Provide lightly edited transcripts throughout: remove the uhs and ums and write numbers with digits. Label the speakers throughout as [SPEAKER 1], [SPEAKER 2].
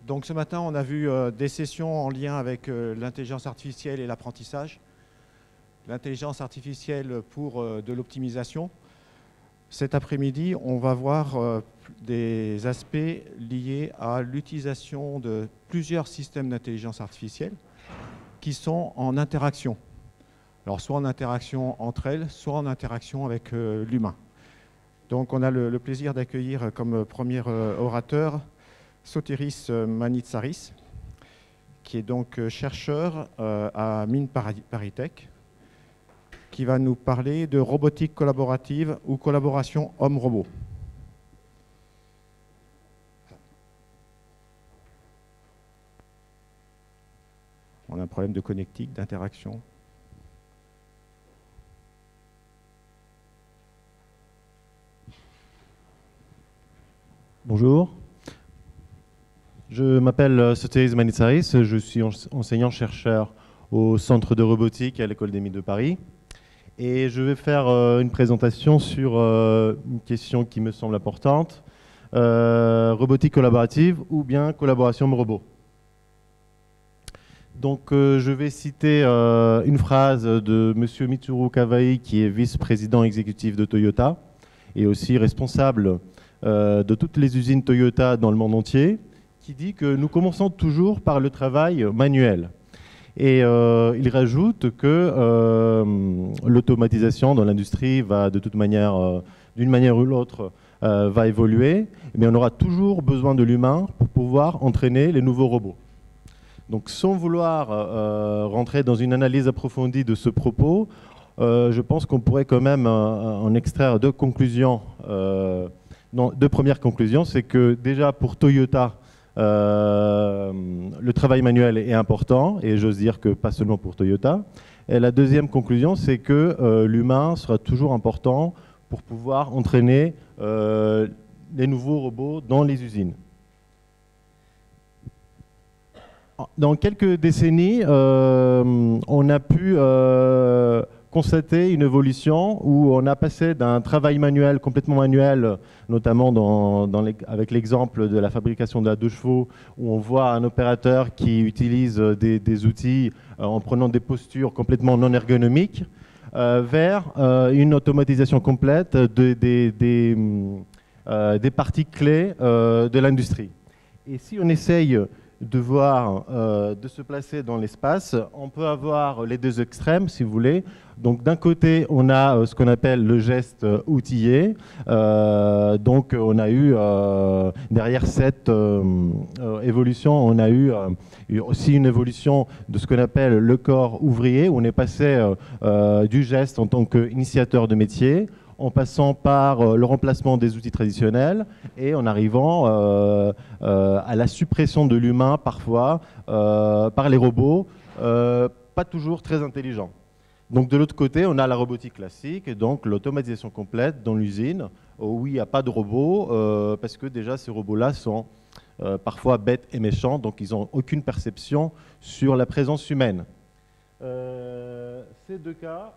[SPEAKER 1] Donc ce matin, on a vu des sessions en lien avec l'intelligence artificielle et l'apprentissage. L'intelligence artificielle pour de l'optimisation. Cet après-midi, on va voir des aspects liés à l'utilisation de plusieurs systèmes d'intelligence artificielle qui sont en interaction. Alors soit en interaction entre elles, soit en interaction avec l'humain. Donc on a le plaisir d'accueillir comme premier orateur Sotiris Manitsaris, qui est donc chercheur à Mines ParisTech, qui va nous parler de robotique collaborative ou collaboration homme-robot. On a un problème de connectique, d'interaction.
[SPEAKER 2] Bonjour, je m'appelle Sotiris Manitsaris, je suis enseignant-chercheur au Centre de robotique à l'École des Mines de Paris. Et je vais faire une présentation sur une question qui me semble importante, robotique collaborative ou bien collaboration homme-robot. Donc je vais citer une phrase de M. Mitsuru Kawai, qui est vice-président exécutif de Toyota et aussi responsable de toutes les usines Toyota dans le monde entier, qui dit que nous commençons toujours par le travail manuel. Et il rajoute que l'automatisation dans l'industrie va de toute manière, d'une manière ou l'autre, va évoluer, mais on aura toujours besoin de l'humain pour pouvoir entraîner les nouveaux robots. Donc sans vouloir rentrer dans une analyse approfondie de ce propos, je pense qu'on pourrait quand même en extraire deux conclusions. Deux premières conclusions, c'est que déjà pour Toyota, le travail manuel est important, et j'ose dire que pas seulement pour Toyota. Et la deuxième conclusion, c'est que l'humain sera toujours important pour pouvoir entraîner les nouveaux robots dans les usines. Dans quelques décennies, on a pu constater une évolution où on a passé d'un travail manuel, complètement manuel, notamment avec l'exemple de la fabrication de la 2 chevaux, où on voit un opérateur qui utilise des outils en prenant des postures complètement non ergonomiques, vers une automatisation complète des parties clés de l'industrie. Et si on essaye de voir, de se placer dans l'espace, on peut avoir les deux extrêmes, si vous voulez. Donc d'un côté, on a ce qu'on appelle le geste outillé. Donc on a eu, derrière cette évolution, on a eu aussi une évolution de ce qu'on appelle le corps ouvrier, où on est passé du geste en tant qu'initiateur de métier, en passant par le remplacement des outils traditionnels et en arrivant à la suppression de l'humain parfois par les robots, pas toujours très intelligents. Donc de l'autre côté, on a la robotique classique, donc l'automatisation complète dans l'usine, où il n'y a pas de robots, parce que déjà ces robots-là sont parfois bêtes et méchants, donc ils n'ont aucune perception sur la présence humaine. Ces deux cas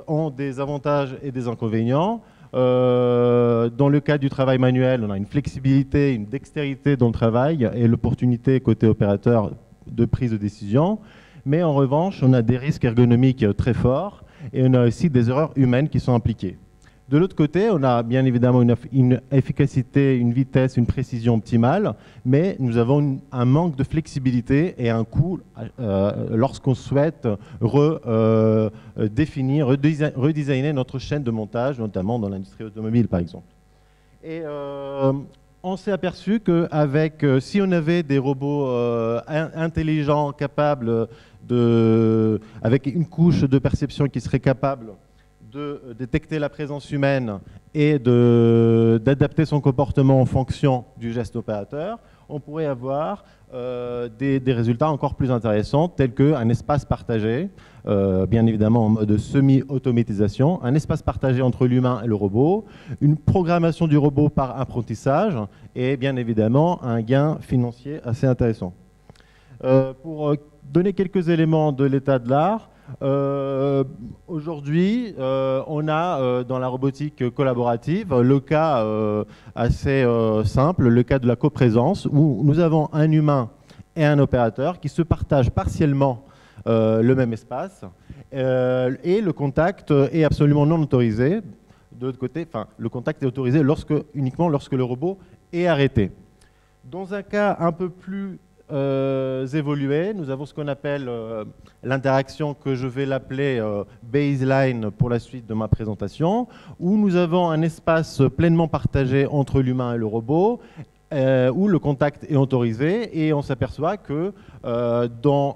[SPEAKER 2] ont des avantages et des inconvénients. Dans le cas du travail manuel, on a une flexibilité, une dextérité dans le travail et l'opportunité côté opérateur de prise de décision. Mais en revanche, on a des risques ergonomiques très forts et on a aussi des erreurs humaines qui sont impliquées. De l'autre côté, on a bien évidemment une efficacité, une vitesse, une précision optimale, mais nous avons un manque de flexibilité et un coût lorsqu'on souhaite redesigner notre chaîne de montage, notamment dans l'industrie automobile par exemple. Et on s'est aperçu qu'avec, si on avait des robots intelligents, capables avec une couche de perception qui serait capable de détecter la présence humaine et d'adapter son comportement en fonction du geste opérateur, on pourrait avoir des résultats encore plus intéressants, tels qu'un espace partagé, bien évidemment en mode semi-automatisation, un espace partagé entre l'humain et le robot, une programmation du robot par apprentissage et bien évidemment un gain financier assez intéressant. Pour donner quelques éléments de l'état de l'art, Aujourd'hui, on a dans la robotique collaborative le cas assez simple, le cas de la coprésence, où nous avons un humain et un opérateur qui se partagent partiellement le même espace, et le contact est absolument non autorisé. De l'autre côté, enfin, le contact est autorisé uniquement lorsque le robot est arrêté. Dans un cas un peu plus évolué, nous avons ce qu'on appelle l'interaction, que je vais l'appeler baseline pour la suite de ma présentation, où nous avons un espace pleinement partagé entre l'humain et le robot, où le contact est autorisé, et on s'aperçoit que dans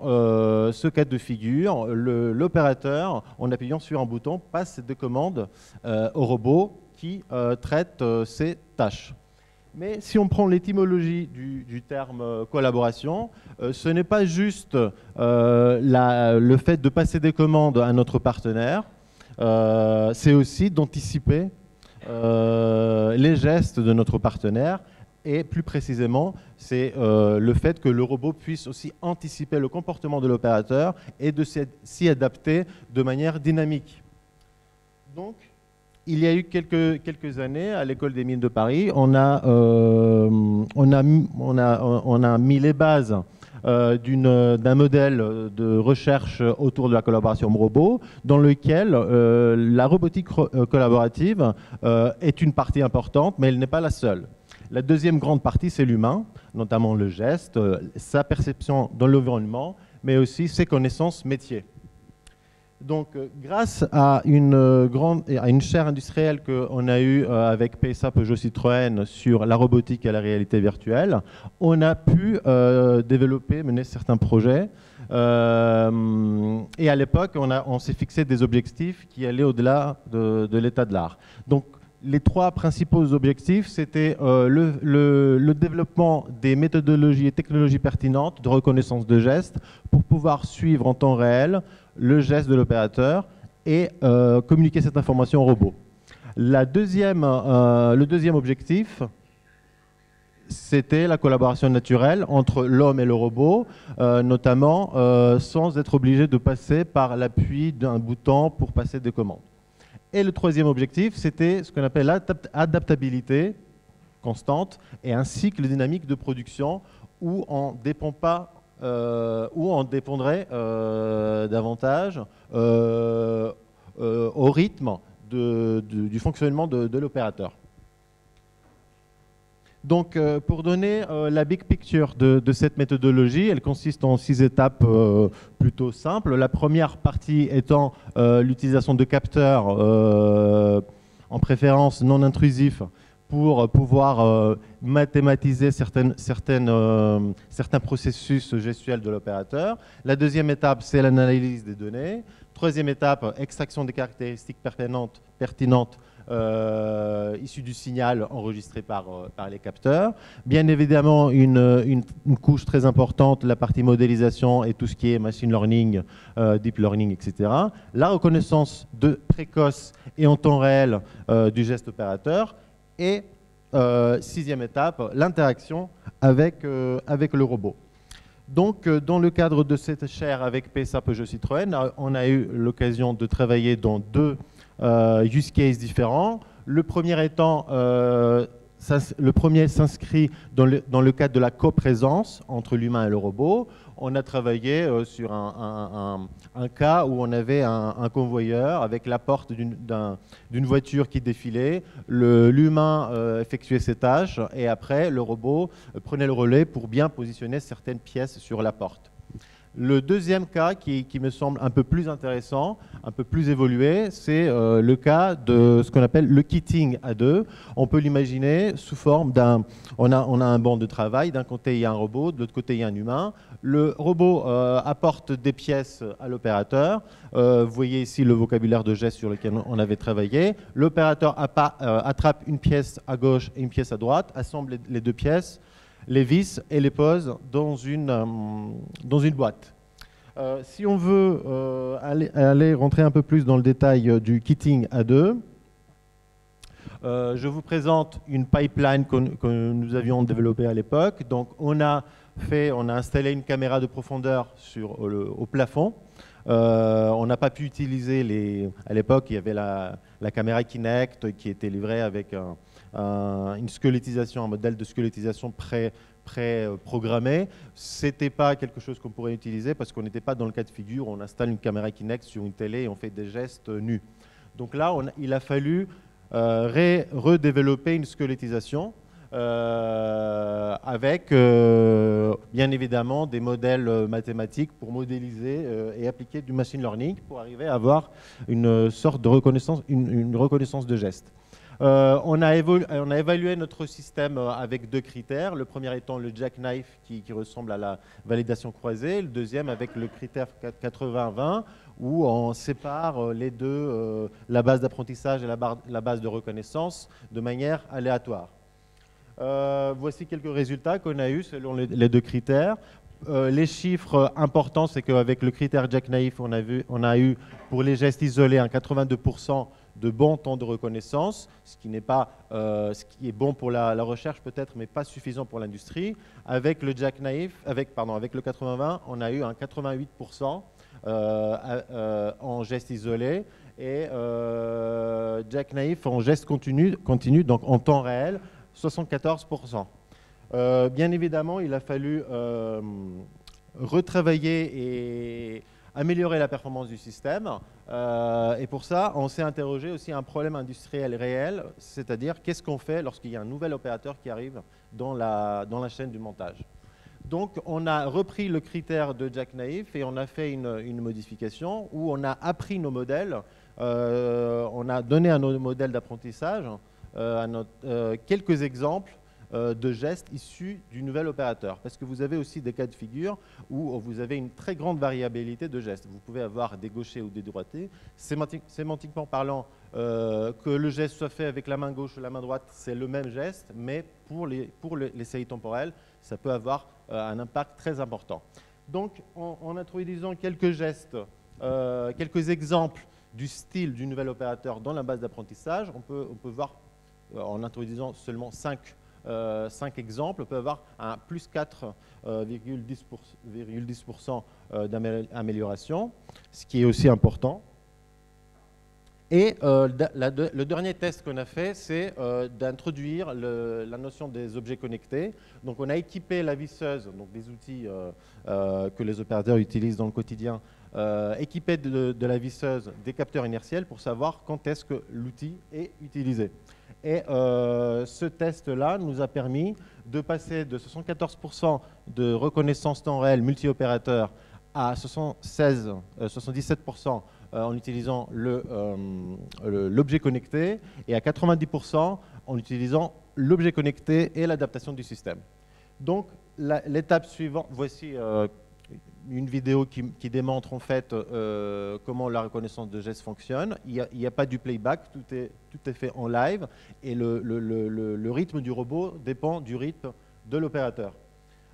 [SPEAKER 2] ce cas de figure, l'opérateur, en appuyant sur un bouton, passe des commandes au robot qui traite ces tâches. Mais si on prend l'étymologie du terme collaboration, ce n'est pas juste le fait de passer des commandes à notre partenaire, c'est aussi d'anticiper les gestes de notre partenaire, et plus précisément, c'est le fait que le robot puisse aussi anticiper le comportement de l'opérateur et de s'y adapter de manière dynamique. Donc, il y a eu quelques années, à l'École des mines de Paris, on a mis les bases d'un modèle de recherche autour de la collaboration robot, dans lequel la robotique collaborative est une partie importante, mais elle n'est pas la seule. La deuxième grande partie, c'est l'humain, notamment le geste, sa perception dans l'environnement, mais aussi ses connaissances métiers. Donc, grâce à une chaire industrielle qu'on a eue avec PSA, Peugeot, Citroën sur la robotique et la réalité virtuelle, on a pu mener certains projets. Et à l'époque, on s'est fixé des objectifs qui allaient au-delà de l'état de l'art. Donc, les trois principaux objectifs, c'était le développement des méthodologies et technologies pertinentes de reconnaissance de gestes pour pouvoir suivre en temps réel le geste de l'opérateur et communiquer cette information au robot. Le deuxième objectif, c'était la collaboration naturelle entre l'homme et le robot, notamment sans être obligé de passer par l'appui d'un bouton pour passer des commandes. Et le troisième objectif, c'était ce qu'on appelle l'adaptabilité constante et un cycle dynamique de production où on dépendrait davantage au rythme du fonctionnement de l'opérateur. Donc, pour donner la big picture de cette méthodologie, elle consiste en 6 étapes plutôt simples. La première partie étant l'utilisation de capteurs, en préférence non intrusifs, pour pouvoir mathématiser certains processus gestuels de l'opérateur. La deuxième étape, c'est l'analyse des données. Troisième étape, extraction des caractéristiques pertinentes issues du signal enregistré par les capteurs. Bien évidemment, une couche très importante, la partie modélisation et tout ce qui est machine learning, deep learning, etc. La reconnaissance précoce et en temps réel du geste opérateur. Et sixième étape, l'interaction avec le robot. Donc, dans le cadre de cette chaire avec PSA, Peugeot, Citroën, on a eu l'occasion de travailler dans deux use cases différents. Le premier étant, le premier s'inscrit dans le cadre de la coprésence entre l'humain et le robot. On a travaillé sur un cas où on avait un convoyeur avec la porte d'une voiture qui défilait. L'humain effectuait ses tâches et après, le robot prenait le relais pour bien positionner certaines pièces sur la porte. Le deuxième cas qui me semble un peu plus intéressant, un peu plus évolué, c'est le cas de ce qu'on appelle le kitting à deux. On peut l'imaginer sous forme on a un banc de travail, d'un côté il y a un robot, de l'autre côté il y a un humain. Le robot apporte des pièces à l'opérateur. Vous voyez ici le vocabulaire de gestes sur lequel on avait travaillé. L'opérateur attrape une pièce à gauche et une pièce à droite, assemble les deux pièces, les vis et les pose dans une boîte. Si on veut aller rentrer un peu plus dans le détail du kitting à deux, je vous présente une pipeline que nous avions développée à l'époque. Donc on a installé une caméra de profondeur au plafond On n'a pas pu utiliser à l'époque, il y avait la caméra Kinect qui était livrée avec une squelettisation, un modèle de squelettisation pré-programmé. Ce n'était pas quelque chose qu'on pourrait utiliser parce qu'on n'était pas dans le cas de figure où on installe une caméra Kinect sur une télé et on fait des gestes nus. Donc là, il a fallu redévelopper une squelettisation avec bien évidemment des modèles mathématiques pour modéliser et appliquer du machine learning pour arriver à avoir une sorte de reconnaissance, une reconnaissance de geste. On a évalué notre système avec 2 critères. Le premier étant le jackknife qui ressemble à la validation croisée. Le deuxième avec le critère 80-20 où on sépare les deux, la base d'apprentissage et la base de reconnaissance de manière aléatoire. Voici quelques résultats qu'on a eus selon les 2 critères. Les chiffres importants, c'est qu'avec le critère jackknife, on a eu pour les gestes isolés un 82% de bon temps de reconnaissance, ce qui est bon pour la recherche peut-être, mais pas suffisant pour l'industrie. Avec le jackknife, avec le 80-20, on a eu un 88% en gestes isolés et jackknife en geste continu, donc en temps réel, 74%. Bien évidemment, il a fallu retravailler et améliorer la performance du système. Et pour ça, on s'est interrogé aussi à un problème industriel réel, c'est-à-dire qu'est-ce qu'on fait lorsqu'il y a un nouvel opérateur qui arrive dans la chaîne du montage. Donc, on a repris le critère de jackknife et on a fait une modification où on a appris nos modèles, on a donné à nos modèles d'apprentissage quelques exemples de gestes issus du nouvel opérateur. Parce que vous avez aussi des cas de figure où vous avez une très grande variabilité de gestes. Vous pouvez avoir des gauchers ou des droités. Sémantiquement parlant, que le geste soit fait avec la main gauche ou la main droite, c'est le même geste, mais pour les séries temporelles, ça peut avoir un impact très important. Donc, en introduisant quelques gestes, quelques exemples du style du nouvel opérateur dans la base d'apprentissage, on peut voir, en introduisant seulement 5 exemples, on peut avoir un plus 4,10% d'amélioration, ce qui est aussi important. Et le dernier test qu'on a fait, c'est d'introduire la notion des objets connectés. Donc on a équipé la visseuse, donc des outils que les opérateurs utilisent dans le quotidien, équipé de la visseuse des capteurs inertiels pour savoir quand est-ce que l'outil est utilisé. Et ce test-là nous a permis de passer de 74% de reconnaissance temps réel multi-opérateur à 77% en utilisant l'objet connecté et à 90% en utilisant l'objet connecté et l'adaptation du système. Donc l'étape suivante, voici une vidéo qui démontre en fait comment la reconnaissance de gestes fonctionne. Il n'y a pas du playback, tout est fait en live et le rythme du robot dépend du rythme de l'opérateur.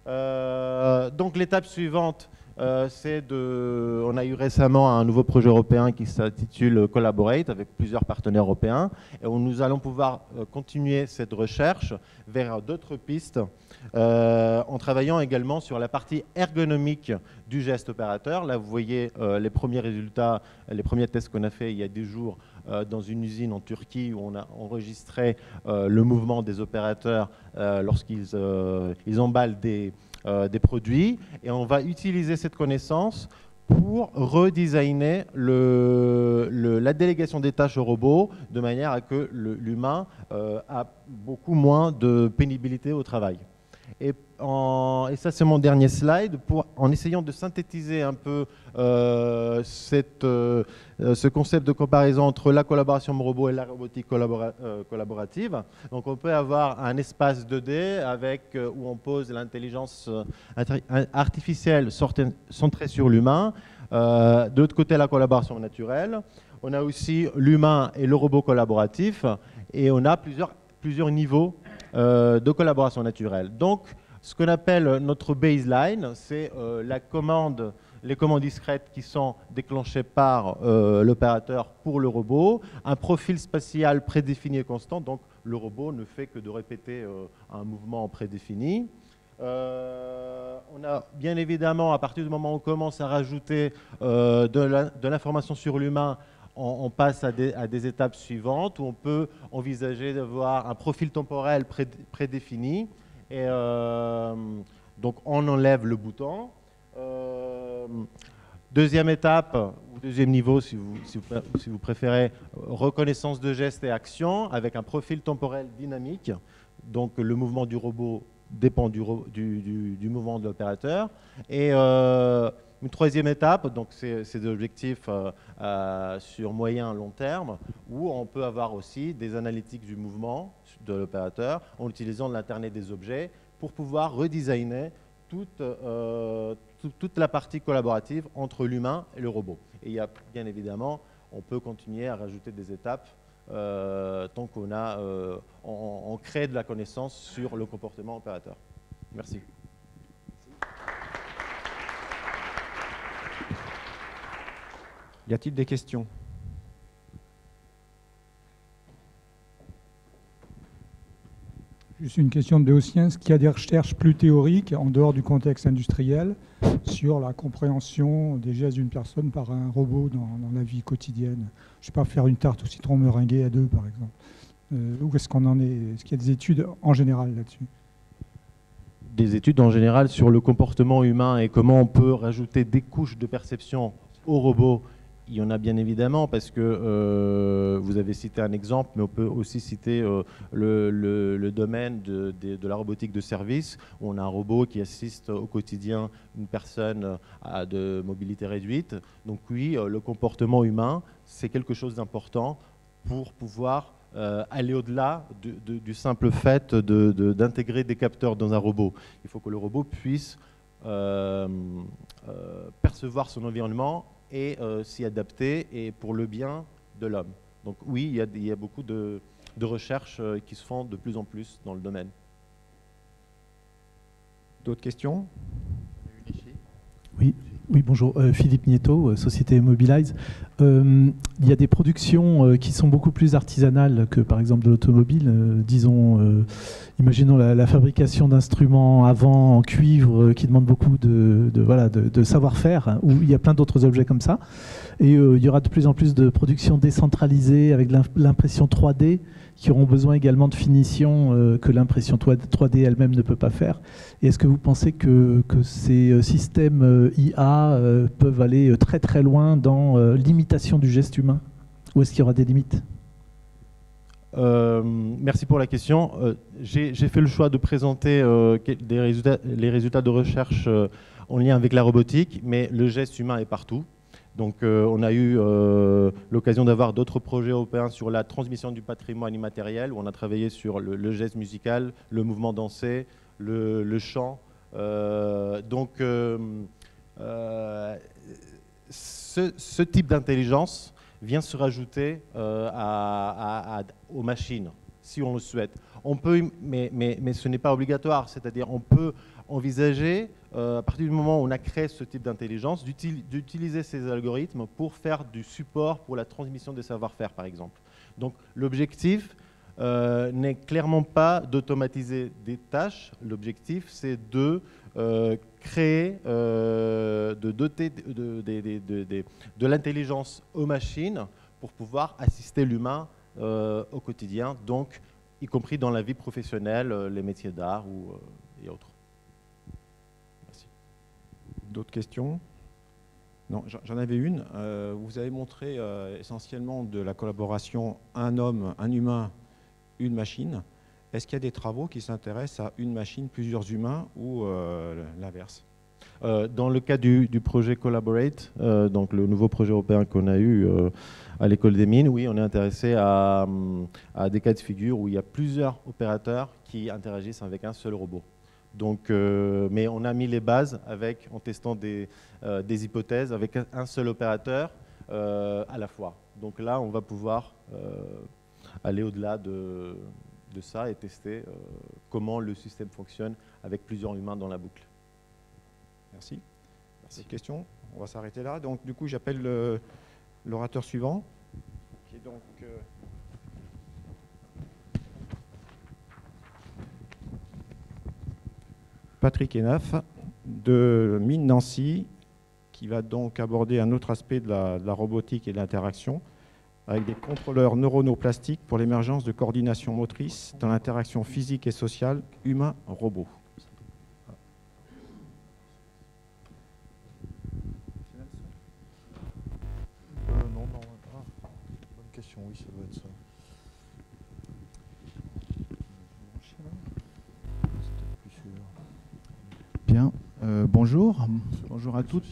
[SPEAKER 2] Donc l'étape suivante, on a eu récemment un nouveau projet européen qui s'intitule Collaborate avec plusieurs partenaires européens et où nous allons pouvoir continuer cette recherche vers d'autres pistes en travaillant également sur la partie ergonomique du geste opérateur. Là, vous voyez les premiers résultats, les premiers tests qu'on a fait il y a 10 jours dans une usine en Turquie où on a enregistré le mouvement des opérateurs lorsqu'ils emballent des produits, et on va utiliser cette connaissance pour redesigner la délégation des tâches au robot de manière à que l'humain a beaucoup moins de pénibilité au travail. Et ça, c'est mon dernier slide, en essayant de synthétiser un peu ce concept de comparaison entre la collaboration robot et la robotique collaborative. Donc, on peut avoir un espace 2D où on pose l'intelligence artificielle centrée sur l'humain. De l'autre côté, la collaboration naturelle. On a aussi l'humain et le robot collaboratif. Et on a plusieurs niveaux de collaboration naturelle. Donc, ce qu'on appelle notre baseline, c'est les commandes discrètes qui sont déclenchées par l'opérateur pour le robot, un profil spatial prédéfini et constant, donc le robot ne fait que de répéter un mouvement prédéfini. On Alors, bien évidemment, à partir du moment où on commence à rajouter de l'information sur l'humain, on passe à des étapes suivantes où on peut envisager d'avoir un profil temporel prédéfini. Et donc, on enlève le bouton. Deuxième étape, ou deuxième niveau, si vous préférez, reconnaissance de gestes et actions avec un profil temporel dynamique. Donc, le mouvement du robot dépend du mouvement de l'opérateur. Et une troisième étape, donc c'est des objectifs sur moyen long terme, où on peut avoir aussi des analytiques du mouvement de l'opérateur en utilisant l'Internet des objets pour pouvoir redesigner toute la partie collaborative entre l'humain et le robot. Et il y a bien évidemment, on peut continuer à rajouter des étapes tant qu'on on crée de la connaissance sur le comportement opérateur. Merci.
[SPEAKER 1] Y a-t-il des questions?
[SPEAKER 3] Juste une question de Béotien. Est-ce qu'il y a des recherches plus théoriques, en dehors du contexte industriel, sur la compréhension des gestes d'une personne par un robot dans la vie quotidienne? Je ne sais pas, faire une tarte au citron meringuée à deux, par exemple. Où est-ce qu'on en est? Est-ce qu'il y a des études en général là-dessus?
[SPEAKER 2] Des études en général sur le comportement humain et comment on peut rajouter des couches de perception au robot. Il y en a bien évidemment parce que vous avez cité un exemple, mais on peut aussi citer le domaine de la robotique de service, où on a un robot qui assiste au quotidien une personne de mobilité réduite. Donc oui, le comportement humain, c'est quelque chose d'important pour pouvoir aller au-delà du simple fait d'intégrer des capteurs dans un robot. Il faut que le robot puisse percevoir son environnement et s'y adapter, et pour le bien de l'homme. Donc oui, il y a beaucoup de recherches qui se font de plus en plus dans le domaine.
[SPEAKER 1] D'autres questions?
[SPEAKER 4] Oui, bonjour. Philippe Nieto, Société Mobilize. Il y a des productions qui sont beaucoup plus artisanales que par exemple de l'automobile. Disons, imaginons la fabrication d'instruments à vent en cuivre qui demande beaucoup de savoir-faire, où il y a plein d'autres objets comme ça. Et il y aura de plus en plus de productions décentralisées avec l'impression 3D qui auront besoin également de finition que l'impression 3D elle-même ne peut pas faire. Et est-ce que vous pensez que ces systèmes IA peuvent aller très très loin dans l'imitation du geste humain? Ou est-ce qu'il y aura des limites?
[SPEAKER 2] Merci pour la question. J'ai fait le choix de présenter les résultats de recherche en lien avec la robotique, mais le geste humain est partout. Donc on a eu l'occasion d'avoir d'autres projets européens sur la transmission du patrimoine immatériel, où on a travaillé sur le geste musical, le mouvement dansé, le chant. Ce type d'intelligence vient se rajouter aux machines, si on le souhaite. On peut, mais ce n'est pas obligatoire, c'est-à-dire on peut envisager, à partir du moment où on a créé ce type d'intelligence, d'utiliser ces algorithmes pour faire du support pour la transmission des savoir-faire, par exemple. Donc l'objectif n'est clairement pas d'automatiser des tâches, l'objectif c'est de créer, de doter de l'intelligence aux machines pour pouvoir assister l'humain au quotidien, donc y compris dans la vie professionnelle, les métiers d'art et autres. Merci.
[SPEAKER 1] D'autres questions? Non, j'en avais une. Vous avez montré essentiellement de la collaboration un homme, un humain, une machine. Est-ce qu'il y a des travaux qui s'intéressent à une machine, plusieurs humains ou l'inverse?
[SPEAKER 2] Dans le cas du projet Collaborate, donc le nouveau projet européen qu'on a eu à l'école des mines, oui, on est intéressé à des cas de figure où il y a plusieurs opérateurs qui interagissent avec un seul robot. Donc, mais on a mis les bases en testant des hypothèses avec un seul opérateur à la fois. Donc là, on va pouvoir aller au-delà de ça et tester comment le système fonctionne avec plusieurs humains dans la boucle.
[SPEAKER 1] Merci. Merci. Question. On va s'arrêter là. Donc, du coup, j'appelle l'orateur suivant, qui est donc Patrick Enaf, de Mine Nancy, qui va donc aborder un autre aspect de la robotique et de l'interaction, avec des contrôleurs neuronaux plastiques pour l'émergence de coordination motrice dans l'interaction physique et sociale humain-robot.
[SPEAKER 5] Non, bonne question, oui, ça doit être ça.
[SPEAKER 6] Bien, bonjour à toutes.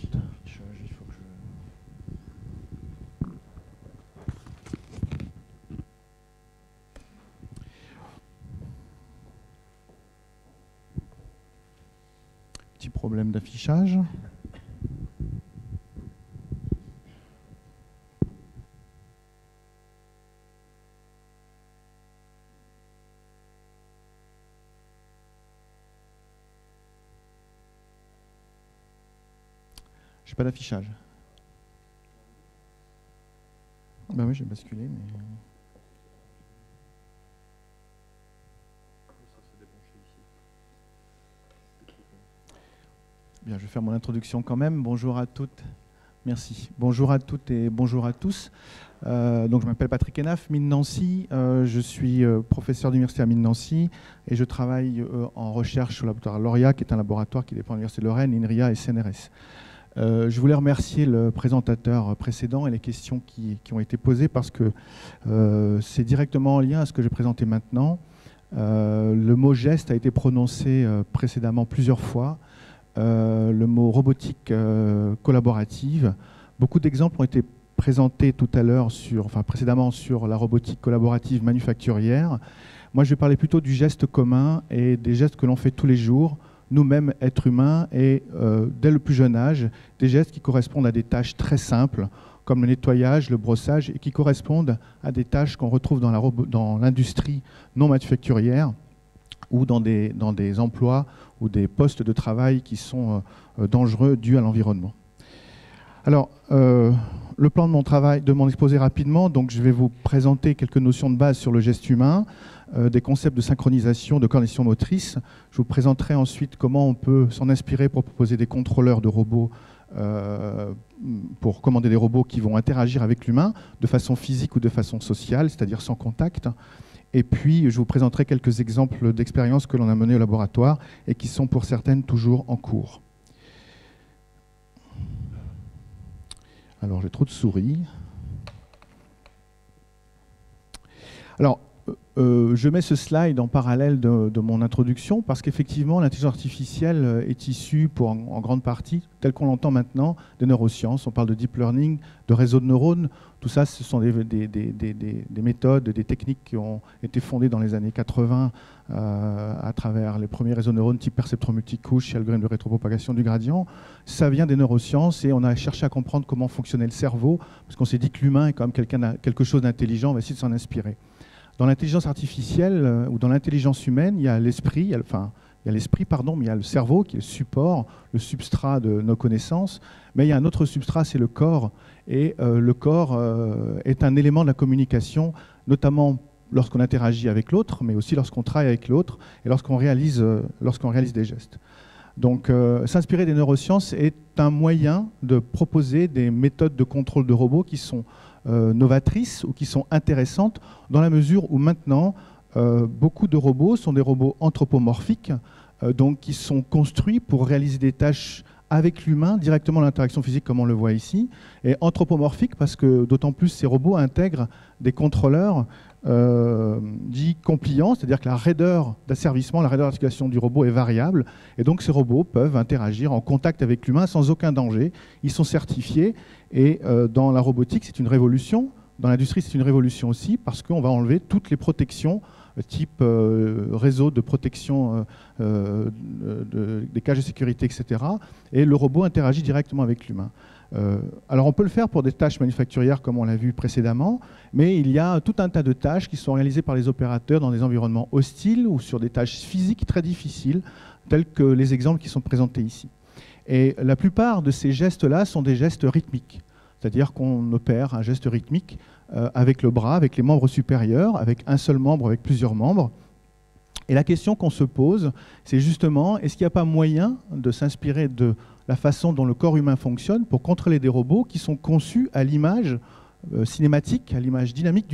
[SPEAKER 6] Petit problème d'affichage. Je n'ai pas d'affichage. Ben oui, j'ai basculé, mais... Bien, je vais faire mon introduction quand même. Bonjour à toutes. Merci. Bonjour à toutes et bonjour à tous. Donc, je m'appelle Patrick Enaf, Mine Nancy. Je suis professeur d'université à Mine Nancy et je travaille en recherche au laboratoire Lauria, qui est un laboratoire qui dépend de l'Université de Lorraine, INRIA et CNRS. Je voulais remercier le présentateur précédent et les questions qui ont été posées parce que c'est directement en lien à ce que je vais présenter maintenant. Le mot geste a été prononcé précédemment plusieurs fois. Le mot robotique collaborative. Beaucoup d'exemples ont été présentés tout à l'heure, précédemment sur la robotique collaborative manufacturière. Moi, je vais parler plutôt du geste commun et des gestes que l'on fait tous les jours, nous-mêmes, êtres humains, et dès le plus jeune âge, des gestes qui correspondent à des tâches très simples, comme le nettoyage, le brossage, et qui correspondent à des tâches qu'on retrouve dans l'industrie non manufacturière, ou dans des emplois ou des postes de travail qui sont dangereux dus à l'environnement. Alors, le plan de mon travail, de mon exposé rapidement, donc je vais vous présenter quelques notions de base sur le geste humain, des concepts de synchronisation, de coordination motrice. Je vous présenterai ensuite comment on peut s'en inspirer pour proposer des contrôleurs de robots, pour commander des robots qui vont interagir avec l'humain de façon physique ou de façon sociale, c'est-à-dire sans contact. Et puis, je vous présenterai quelques exemples d'expériences que l'on a menées au laboratoire et qui sont pour certaines toujours en cours. Alors, j'ai trop de souris. Alors, je mets ce slide en parallèle de mon introduction parce qu'effectivement, l'intelligence artificielle est issue en grande partie, telle qu'on l'entend maintenant, des neurosciences. On parle de deep learning, de réseaux de neurones. Tout ça, ce sont des méthodes, des techniques qui ont été fondées dans les années 80 à travers les premiers réseaux de neurones type perceptron multicouche et algorithme de rétropropagation du gradient. Ça vient des neurosciences et on a cherché à comprendre comment fonctionnait le cerveau parce qu'on s'est dit que l'humain est quand même quelque chose d'intelligent, on va essayer de s'en inspirer. Dans l'intelligence artificielle ou dans l'intelligence humaine, il y a l'esprit, mais il y a le cerveau qui est le support, le substrat de nos connaissances, mais il y a un autre substrat, c'est le corps. Et le corps est un élément de la communication, notamment lorsqu'on interagit avec l'autre, mais aussi lorsqu'on travaille avec l'autre et lorsqu'on réalise des gestes. Donc, s'inspirer des neurosciences est un moyen de proposer des méthodes de contrôle de robots qui sont novatrices ou qui sont intéressantes dans la mesure où maintenant, beaucoup de robots sont des robots anthropomorphiques, donc qui sont construits pour réaliser des tâches avec l'humain, directement l'interaction physique comme on le voit ici, et anthropomorphiques parce que d'autant plus ces robots intègrent des contrôleurs dits compliants, c'est-à-dire que la raideur d'asservissement, la raideur d'articulation du robot est variable, et donc ces robots peuvent interagir en contact avec l'humain sans aucun danger. Ils sont certifiés, et dans la robotique, c'est une révolution. Dans l'industrie, c'est une révolution aussi, parce qu'on va enlever toutes les protections type réseau de protection des cages de sécurité, etc. Et le robot interagit directement avec l'humain. Alors on peut le faire pour des tâches manufacturières comme on l'a vu précédemment, mais il y a tout un tas de tâches qui sont réalisées par les opérateurs dans des environnements hostiles ou sur des tâches physiques très difficiles, tels que les exemples qui sont présentés ici. Et la plupart de ces gestes-là sont des gestes rythmiques, c'est-à-dire qu'on opère un geste rythmique avec le bras, avec les membres supérieurs, avec un seul membre, avec plusieurs membres. Et la question qu'on se pose, c'est justement, est-ce qu'il n'y a pas moyen de s'inspirer de la façon dont le corps humain fonctionne pour contrôler des robots qui sont conçus à l'image cinématique, à l'image dynamique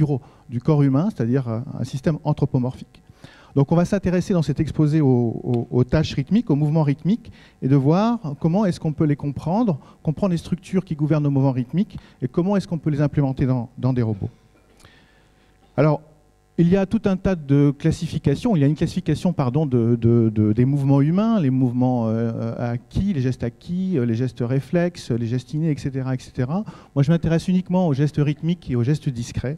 [SPEAKER 6] du corps humain, c'est-à-dire un système anthropomorphique. Donc on va s'intéresser dans cet exposé aux tâches rythmiques, aux mouvements rythmiques, et de voir comment est-ce qu'on peut les comprendre les structures qui gouvernent nos mouvements rythmiques, et comment est-ce qu'on peut les implémenter dans des robots. Alors, il y a tout un tas de classifications. Il y a une classification des mouvements humains, les mouvements acquis, les gestes acquis, les gestes réflexes, les gestes innés, etc., etc. Moi, je m'intéresse uniquement aux gestes rythmiques et aux gestes discrets.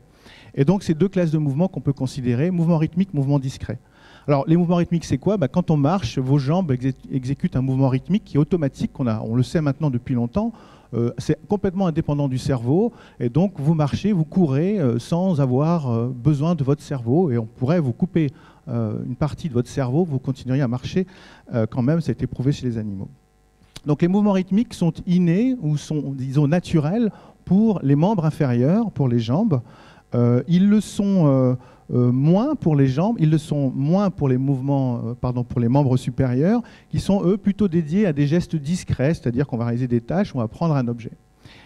[SPEAKER 6] Et donc, c'est deux classes de mouvements qu'on peut considérer, mouvement rythmique, mouvement discret. Alors, les mouvements rythmiques, c'est quoi? Quand on marche, vos jambes exécutent un mouvement rythmique qui est automatique, on le sait maintenant depuis longtemps. C'est complètement indépendant du cerveau, et donc vous marchez, vous courez sans avoir besoin de votre cerveau, et on pourrait vous couper une partie de votre cerveau, vous continueriez à marcher quand même, ça a été prouvé chez les animaux. Donc les mouvements rythmiques sont innés ou sont, disons, naturels pour les membres inférieurs, pour les jambes. Ils le sont moins pour les jambes, ils le sont moins pour les pour les membres supérieurs, qui sont eux plutôt dédiés à des gestes discrets, c'est-à-dire qu'on va réaliser des tâches, on va prendre un objet.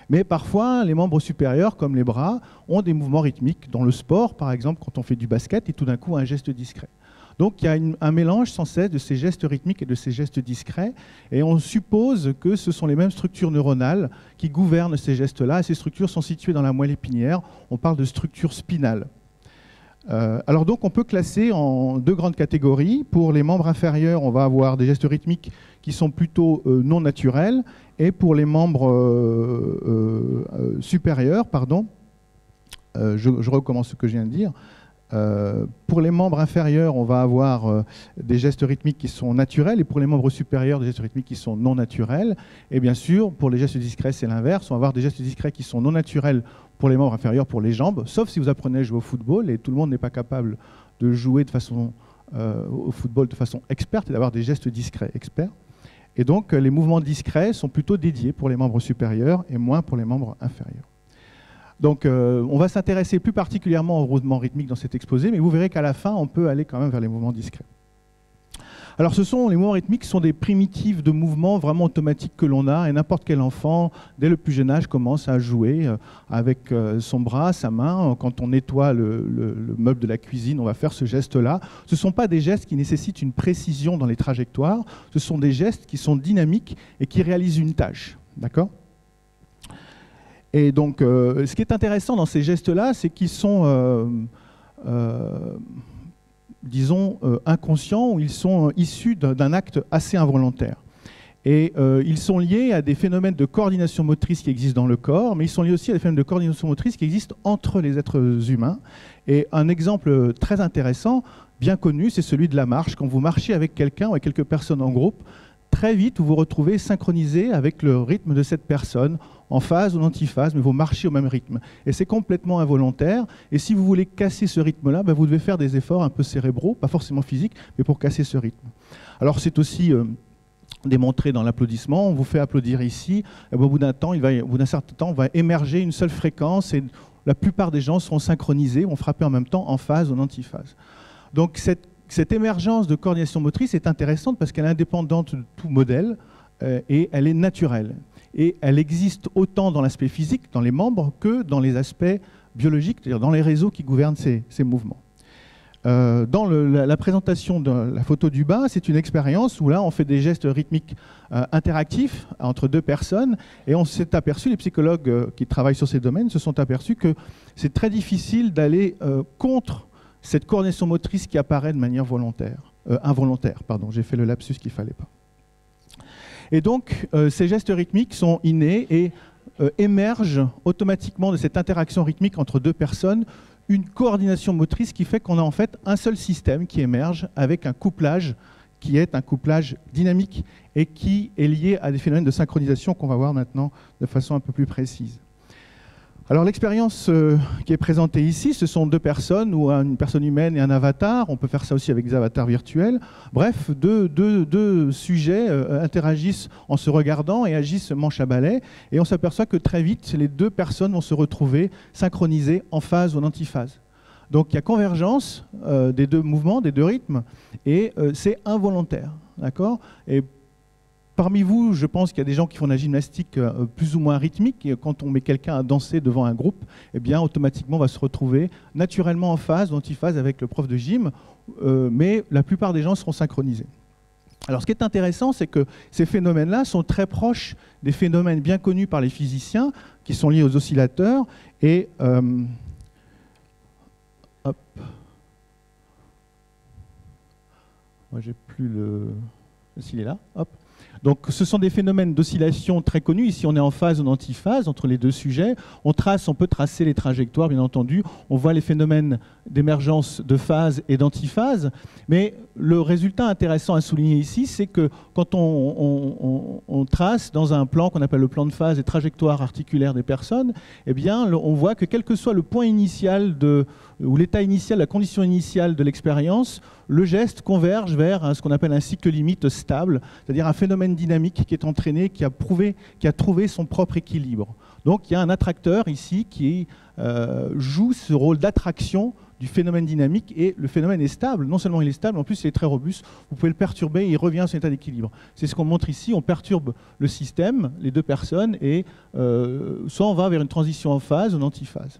[SPEAKER 6] Mais parfois, les membres supérieurs, comme les bras, ont des mouvements rythmiques. Dans le sport, par exemple, quand on fait du basket, et tout d'un coup un geste discret. Donc il y a un mélange sans cesse de ces gestes rythmiques et de ces gestes discrets, et on suppose que ce sont les mêmes structures neuronales qui gouvernent ces gestes-là, et ces structures sont situées dans la moelle épinière. On parle de structures spinales. Alors donc on peut classer en deux grandes catégories. Pour les membres inférieurs, on va avoir des gestes rythmiques qui sont plutôt non naturels, et pour les membres supérieurs, je recommence ce que je viens de dire. Pour les membres inférieurs, on va avoir des gestes rythmiques qui sont naturels, et pour les membres supérieurs, des gestes rythmiques qui sont non naturels. Et bien sûr, pour les gestes discrets, c'est l'inverse. On va avoir des gestes discrets qui sont non naturels pour les membres inférieurs, pour les jambes, sauf si vous apprenez à jouer au football, et tout le monde n'est pas capable de jouer au football de façon experte et d'avoir des gestes discrets experts. Et donc, les mouvements discrets sont plutôt dédiés pour les membres supérieurs et moins pour les membres inférieurs. Donc, on va s'intéresser plus particulièrement aux mouvements rythmiques dans cet exposé, mais vous verrez qu'à la fin, on peut aller quand même vers les mouvements discrets. Alors, les mouvements rythmiques sont des primitives de mouvements vraiment automatiques que l'on a, et n'importe quel enfant, dès le plus jeune âge, commence à jouer avec son bras, sa main. Quand on nettoie le meuble de la cuisine, on va faire ce geste-là. Ce ne sont pas des gestes qui nécessitent une précision dans les trajectoires, ce sont des gestes qui sont dynamiques et qui réalisent une tâche. D'accord ? Et donc, ce qui est intéressant dans ces gestes-là, c'est qu'ils sont, disons, inconscients, ou ils sont issus d'un acte assez involontaire. Et ils sont liés à des phénomènes de coordination motrice qui existent dans le corps, mais ils sont liés aussi à des phénomènes de coordination motrice qui existent entre les êtres humains. Et un exemple très intéressant, bien connu, c'est celui de la marche. Quand vous marchez avec quelqu'un ou avec quelques personnes en groupe, très vite, vous vous retrouvez synchronisé avec le rythme de cette personne, en phase ou en antiphase, mais vous marchez au même rythme. Et c'est complètement involontaire. Et si vous voulez casser ce rythme-là, vous devez faire des efforts un peu cérébraux, pas forcément physiques, mais pour casser ce rythme. Alors c'est aussi démontré dans l'applaudissement. On vous fait applaudir ici. Et au bout d'un certain temps, va émerger une seule fréquence, et la plupart des gens seront synchronisés, vont frapper en même temps en phase ou en antiphase. Donc cette émergence de coordination motrice est intéressante parce qu'elle est indépendante de tout modèle et elle est naturelle. Et elle existe autant dans l'aspect physique, dans les membres, que dans les aspects biologiques, c'est-à-dire dans les réseaux qui gouvernent ces mouvements. Dans la présentation de la photo du bas, c'est une expérience où là on fait des gestes rythmiques interactifs entre deux personnes, et on s'est aperçu, les psychologues qui travaillent sur ces domaines se sont aperçus que c'est très difficile d'aller contre cette coordination motrice qui apparaît de manière involontaire. Pardon, j'ai fait le lapsus qu'il ne fallait pas. Et donc, ces gestes rythmiques sont innés et émergent automatiquement de cette interaction rythmique entre deux personnes une coordination motrice qui fait qu'on a en fait un seul système qui émerge avec un couplage qui est un couplage dynamique et qui est lié à des phénomènes de synchronisation qu'on va voir maintenant de façon un peu plus précise. Alors l'expérience qui est présentée ici, ce sont deux personnes, ou une personne humaine et un avatar. On peut faire ça aussi avec des avatars virtuels. Bref, deux sujets interagissent en se regardant et agissent manche à balai. Et on s'aperçoit que très vite, les deux personnes vont se retrouver synchronisées en phase ou en antiphase. Donc il y a convergence des deux mouvements, des deux rythmes, et c'est involontaire. D'accord ? Et parmi vous, je pense qu'il y a des gens qui font de la gymnastique plus ou moins rythmique, et quand on met quelqu'un à danser devant un groupe, eh bien, automatiquement, on va se retrouver naturellement en phase ou antiphase avec le prof de gym, mais la plupart des gens seront synchronisés. Alors, ce qui est intéressant, c'est que ces phénomènes-là sont très proches des phénomènes bien connus par les physiciens, qui sont liés aux oscillateurs, et... hop. Moi, j'ai plus le... S'il est là, hop. Donc ce sont des phénomènes d'oscillation très connus. Ici, on est en phase ou en antiphase entre les deux sujets. On peut tracer les trajectoires, bien entendu. On voit les phénomènes d'émergence de phase et d'antiphase. Mais le résultat intéressant à souligner ici, c'est que quand on trace dans un plan qu'on appelle le plan de phase et trajectoire articulaire des personnes, eh bien, on voit que quel que soit le point initial ou l'état initial, la condition initiale de l'expérience, le geste converge vers ce qu'on appelle un cycle limite stable, c'est-à-dire un phénomène dynamique qui est entraîné, qui a trouvé son propre équilibre. Donc il y a un attracteur ici qui joue ce rôle d'attraction du phénomène dynamique, et le phénomène est stable. Non seulement il est stable, en plus il est très robuste. Vous pouvez le perturber et il revient à son état d'équilibre. C'est ce qu'on montre ici. On perturbe le système, les deux personnes, et soit on va vers une transition en phase ou en antiphase.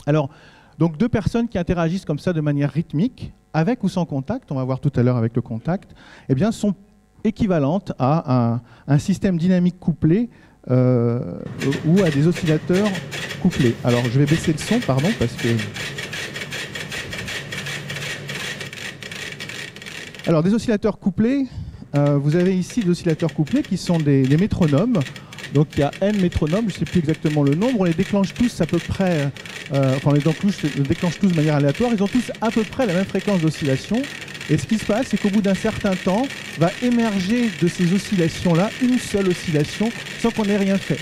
[SPEAKER 6] Alors, donc deux personnes qui interagissent comme ça de manière rythmique, avec ou sans contact, on va voir tout à l'heure avec le contact, eh bien, sont équivalentes à un système dynamique couplé ou à des oscillateurs couplés. Alors, je vais baisser le son, pardon, parce que... Alors, des oscillateurs couplés, vous avez ici des oscillateurs couplés qui sont des métronomes. Donc il y a N métronomes, je ne sais plus exactement le nombre, on les déclenche tous à peu près, enfin on les déclenche tous de manière aléatoire, ils ont tous à peu près la même fréquence d'oscillation. Et ce qui se passe, c'est qu'au bout d'un certain temps, va émerger de ces oscillations-là une seule oscillation sans qu'on ait rien fait.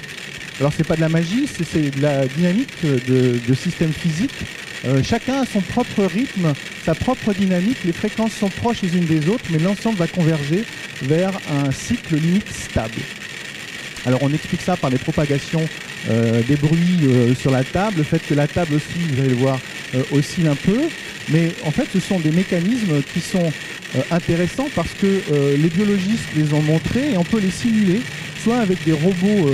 [SPEAKER 6] Alors ce n'est pas de la magie, c'est de la dynamique de système physique. Chacun a son propre rythme, sa propre dynamique, les fréquences sont proches les unes des autres, mais l'ensemble va converger vers un cycle limite stable. Alors on explique ça par les propagations des bruits sur la table, le fait que la table aussi, vous allez le voir, oscille un peu. Mais en fait, ce sont des mécanismes qui sont intéressants parce que les biologistes les ont montrés et on peut les simuler, soit avec des robots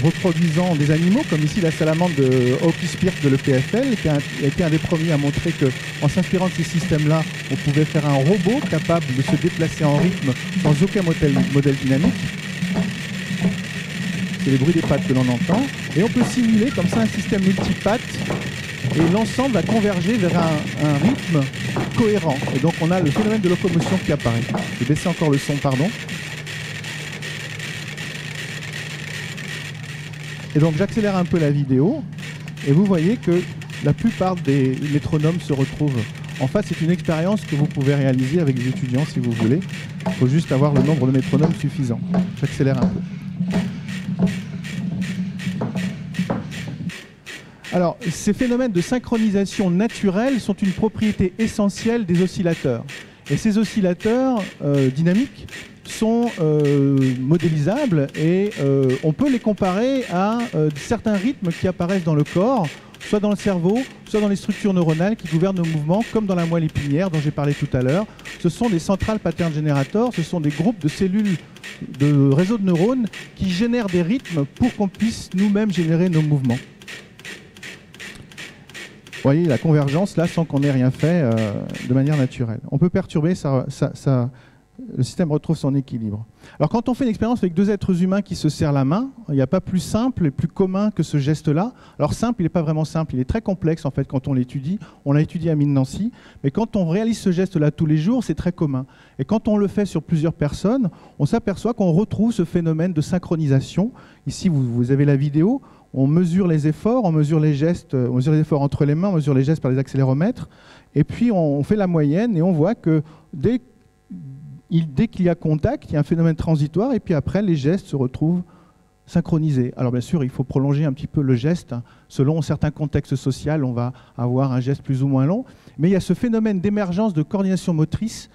[SPEAKER 6] reproduisant des animaux, comme ici la salamandre de Hawkeye Spirit de l'EPFL, qui a été un des premiers à montrer qu'en s'inspirant de ces systèmes-là, on pouvait faire un robot capable de se déplacer en rythme sans aucun modèle dynamique. C'est les bruits des pattes que l'on entend. Et on peut simuler comme ça un système multipattes et l'ensemble va converger vers un rythme cohérent. Et donc on a le phénomène de locomotion qui apparaît. Je vais baisser encore le son, pardon. Et donc j'accélère un peu la vidéo et vous voyez que la plupart des métronomes se retrouvent. En fait, c'est une expérience que vous pouvez réaliser avec des étudiants si vous voulez. Il faut juste avoir le nombre de métronomes suffisant. J'accélère un peu. Alors, ces phénomènes de synchronisation naturelle sont une propriété essentielle des oscillateurs. Et ces oscillateurs dynamiques sont modélisables et on peut les comparer à certains rythmes qui apparaissent dans le corps, soit dans le cerveau, soit dans les structures neuronales qui gouvernent nos mouvements, comme dans la moelle épinière dont j'ai parlé tout à l'heure. Ce sont des central pattern generators, ce sont des groupes de cellules, de réseaux de neurones qui génèrent des rythmes pour qu'on puisse nous-mêmes générer nos mouvements. Vous voyez la convergence là sans qu'on ait rien fait de manière naturelle. On peut perturber, le système retrouve son équilibre. Alors quand on fait une expérience avec deux êtres humains qui se serrent la main, il n'y a pas plus simple et plus commun que ce geste-là. Alors simple, il n'est pas vraiment simple, il est très complexe en fait quand on l'étudie. On l'a étudié à Mine Nancy, mais quand on réalise ce geste-là tous les jours, c'est très commun. Et quand on le fait sur plusieurs personnes, on s'aperçoit qu'on retrouve ce phénomène de synchronisation. Ici, vous avez la vidéo. On mesure les efforts, on mesure les gestes, on mesure les efforts entre les mains, on mesure les gestes par les accéléromètres, et puis on fait la moyenne et on voit que dès qu'il y a contact, il y a un phénomène transitoire, et puis après les gestes se retrouvent synchronisés. Alors bien sûr, il faut prolonger un petit peu le geste. Selon certains contextes sociaux, on va avoir un geste plus ou moins long, mais il y a ce phénomène d'émergence de coordination motrice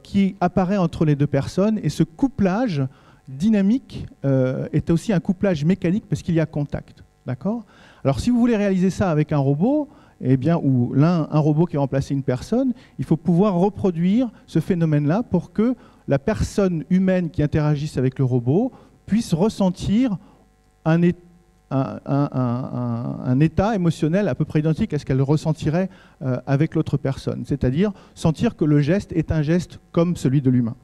[SPEAKER 6] qui apparaît entre les deux personnes, et ce couplage dynamique est aussi un couplage mécanique parce qu'il y a contact. D'accord ? Alors si vous voulez réaliser ça avec un robot, eh bien, ou un robot qui a remplacé une personne, il faut pouvoir reproduire ce phénomène-là pour que la personne humaine qui interagisse avec le robot puisse ressentir un état émotionnel à peu près identique à ce qu'elle ressentirait avec l'autre personne, c'est-à-dire sentir que le geste est un geste comme celui de l'humain.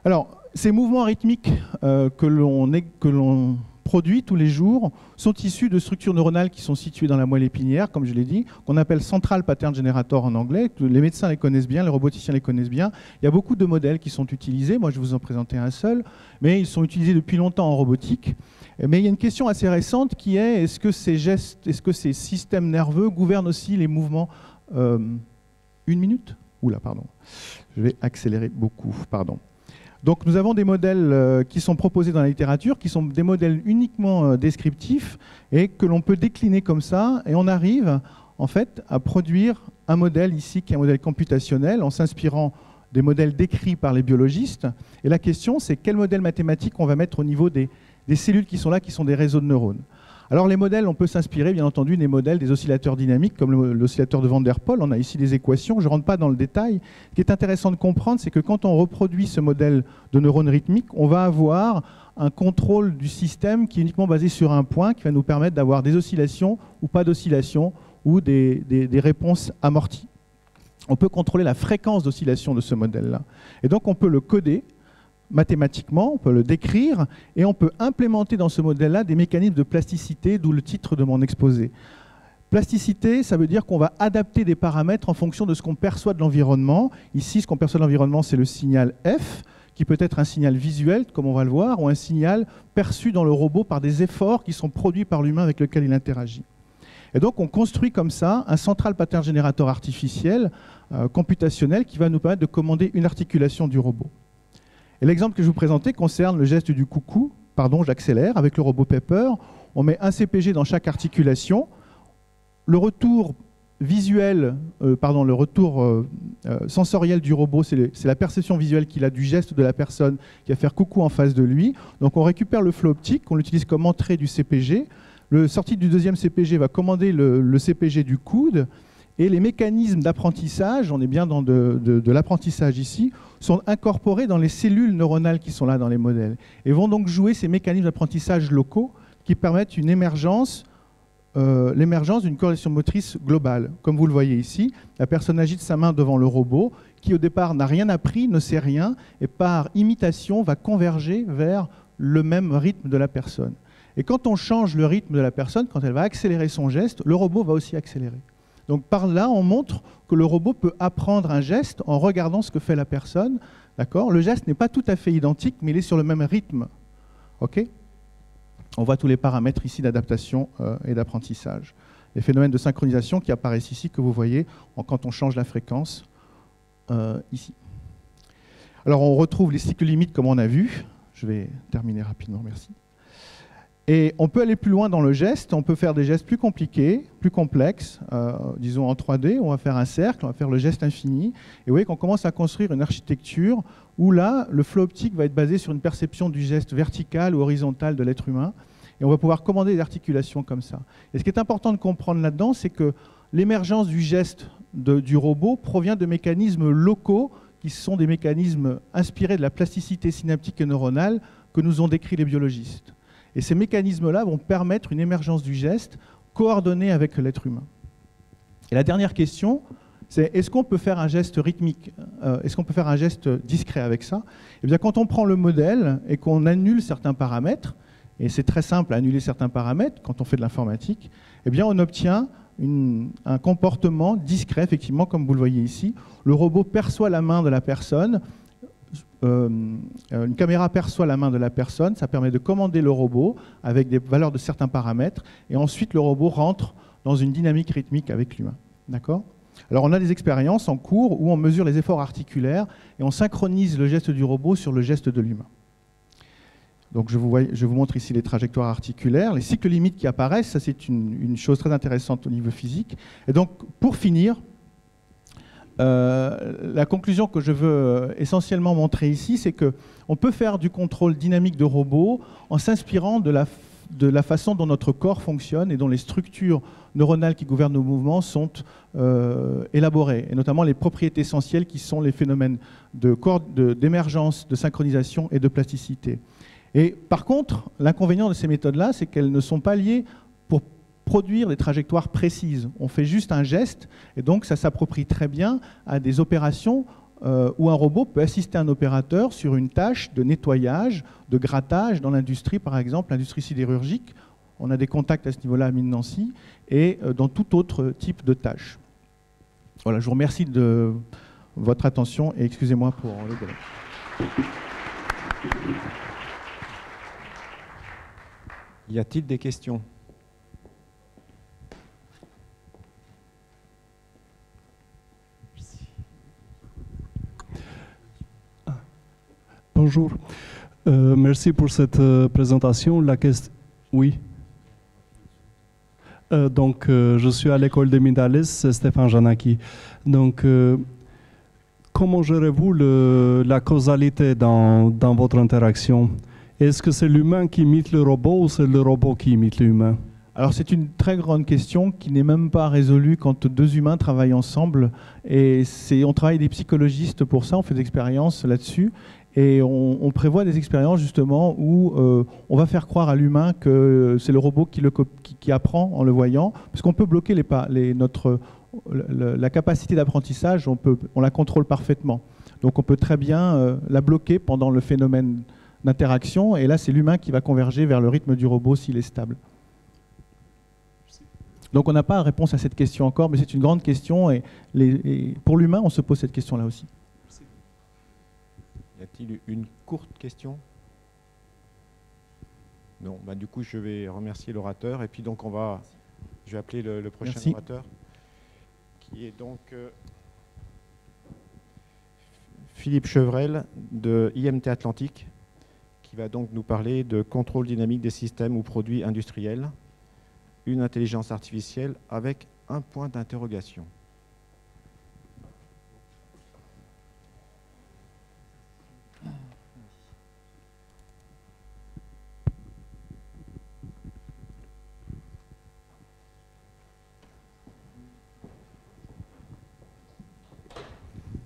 [SPEAKER 6] Alors, ces mouvements rythmiques que l'on produit tous les jours sont issus de structures neuronales qui sont situées dans la moelle épinière, comme je l'ai dit, qu'on appelle Central Pattern Generator en anglais. Les médecins les connaissent bien, les roboticiens les connaissent bien. Il y a beaucoup de modèles qui sont utilisés. Moi, je vais vous en présenter un seul, mais ils sont utilisés depuis longtemps en robotique. Mais il y a une question assez récente qui est, est-ce que ces gestes, est-ce que ces systèmes nerveux gouvernent aussi les mouvements Une minute ? Oula, pardon. Je vais accélérer beaucoup, pardon. Donc nous avons des modèles qui sont proposés dans la littérature, qui sont des modèles uniquement descriptifs et que l'on peut décliner comme ça, et on arrive en fait à produire un modèle ici qui est un modèle computationnel en s'inspirant des modèles décrits par les biologistes. Et la question, c'est quel modèle mathématique on va mettre au niveau des cellules qui sont là, qui sont des réseaux de neurones. Alors les modèles, on peut s'inspirer bien entendu des modèles des oscillateurs dynamiques comme l'oscillateur de Van der Pol. On a ici des équations, je ne rentre pas dans le détail. Ce qui est intéressant de comprendre, c'est que quand on reproduit ce modèle de neurones rythmiques, on va avoir un contrôle du système qui est uniquement basé sur un point qui va nous permettre d'avoir des oscillations ou pas d'oscillations ou des réponses amorties. On peut contrôler la fréquence d'oscillation de ce modèle-là. Et donc on peut le coder mathématiquement, on peut le décrire, et on peut implémenter dans ce modèle-là des mécanismes de plasticité, d'où le titre de mon exposé. Plasticité, ça veut dire qu'on va adapter des paramètres en fonction de ce qu'on perçoit de l'environnement. Ici, ce qu'on perçoit de l'environnement, c'est le signal F, qui peut être un signal visuel, comme on va le voir, ou un signal perçu dans le robot par des efforts qui sont produits par l'humain avec lequel il interagit. Et donc, on construit comme ça un Central Pattern Generator artificiel, computationnel, qui va nous permettre de commander une articulation du robot. Et l'exemple que je vous présentais concerne le geste du coucou. Pardon, j'accélère. Avec le robot Pepper, on met un CPG dans chaque articulation. Le retour visuel, le retour sensoriel du robot, c'est la perception visuelle qu'il a du geste de la personne qui va faire coucou en face de lui. Donc on récupère le flot optique, on l'utilise comme entrée du CPG. Le sortie du deuxième CPG va commander le CPG du coude. Et les mécanismes d'apprentissage, on est bien dans de l'apprentissage ici, sont incorporés dans les cellules neuronales qui sont là dans les modèles. Et vont donc jouer ces mécanismes d'apprentissage locaux qui permettent une émergence, l'émergence d'une corrélation motrice globale. Comme vous le voyez ici, la personne agite sa main devant le robot, qui au départ n'a rien appris, ne sait rien, et par imitation va converger vers le même rythme de la personne. Et quand on change le rythme de la personne, quand elle va accélérer son geste, le robot va aussi accélérer. Donc par là, on montre que le robot peut apprendre un geste en regardant ce que fait la personne. D'accord ? Le geste n'est pas tout à fait identique, mais il est sur le même rythme. OK ? On voit tous les paramètres ici d'adaptation et d'apprentissage. Les phénomènes de synchronisation qui apparaissent ici, que vous voyez quand on change la fréquence ici. Alors on retrouve les cycles limites comme on a vu. Je vais terminer rapidement, merci. Et on peut aller plus loin dans le geste, on peut faire des gestes plus compliqués, plus complexes, disons en 3D, on va faire un cercle, on va faire le geste infini, et vous voyez qu'on commence à construire une architecture où là, le flot optique va être basé sur une perception du geste vertical ou horizontal de l'être humain, et on va pouvoir commander des articulations comme ça. Et ce qui est important de comprendre là-dedans, c'est que l'émergence du geste du robot provient de mécanismes locaux, qui sont des mécanismes inspirés de la plasticité synaptique et neuronale que nous ont décrit les biologistes. Et ces mécanismes-là vont permettre une émergence du geste coordonnée avec l'être humain. Et la dernière question, c'est est-ce qu'on peut faire un geste rythmique ? Est-ce qu'on peut faire un geste discret avec ça ? Eh bien, quand on prend le modèle et qu'on annule certains paramètres, et c'est très simple à annuler certains paramètres quand on fait de l'informatique, eh bien, on obtient un comportement discret, effectivement, comme vous le voyez ici. Le robot perçoit la main de la personne. Une caméra perçoit la main de la personne, ça permet de commander le robot avec des valeurs de certains paramètres, et ensuite le robot rentre dans une dynamique rythmique avec l'humain. D'accord ? Alors on a des expériences en cours où on mesure les efforts articulaires et on synchronise le geste du robot sur le geste de l'humain. Donc je vous montre ici les trajectoires articulaires, les cycles limites qui apparaissent, ça c'est une chose très intéressante au niveau physique. Et donc pour finir, la conclusion que je veux essentiellement montrer ici, c'est qu'on peut faire du contrôle dynamique de robots en s'inspirant de de la façon dont notre corps fonctionne et dont les structures neuronales qui gouvernent nos mouvements sont élaborées, et notamment les propriétés essentielles qui sont les phénomènes d'émergence, de synchronisation et de plasticité. Et par contre, l'inconvénient de ces méthodes-là, c'est qu'elles ne sont pas liées pour produire des trajectoires précises. On fait juste un geste, et donc ça s'approprie très bien à des opérations où un robot peut assister un opérateur sur une tâche de nettoyage, de grattage dans l'industrie, par exemple, l'industrie sidérurgique. On a des contacts à ce niveau-là à Mine-Nancy, et dans tout autre type de tâche. Voilà, je vous remercie de votre attention, et excusez-moi pour le délai.
[SPEAKER 1] Y a-t-il des questions?
[SPEAKER 7] Bonjour. Merci pour cette présentation. Oui. Donc, je suis à l'école des Mindalis, c'est Stéphane Janaki. Donc, comment gérez-vous la causalité dans votre interaction? Est-ce que c'est l'humain qui imite le robot ou c'est le robot qui imite l'humain?
[SPEAKER 6] Alors c'est une très grande question qui n'est même pas résolue quand deux humains travaillent ensemble. Et on travaille des psychologistes pour ça, on fait des expériences là-dessus. Et on prévoit des expériences justement où on va faire croire à l'humain que c'est le robot qui apprend en le voyant. Parce qu'on peut bloquer la capacité d'apprentissage, on la contrôle parfaitement. Donc on peut très bien la bloquer pendant le phénomène d'interaction. Et là, c'est l'humain qui va converger vers le rythme du robot s'il est stable. Donc on n'a pas réponse à cette question encore, mais c'est une grande question. Et pour l'humain, on se pose cette question-là aussi.
[SPEAKER 1] Y a-t-il une courte question? Non, bah, du coup je vais remercier l'orateur et puis donc je vais appeler le prochain orateur qui est donc Philippe Chevrel de IMT Atlantique qui va donc nous parler de contrôle dynamique des systèmes ou produits industriels, une intelligence artificielle avec un point d'interrogation.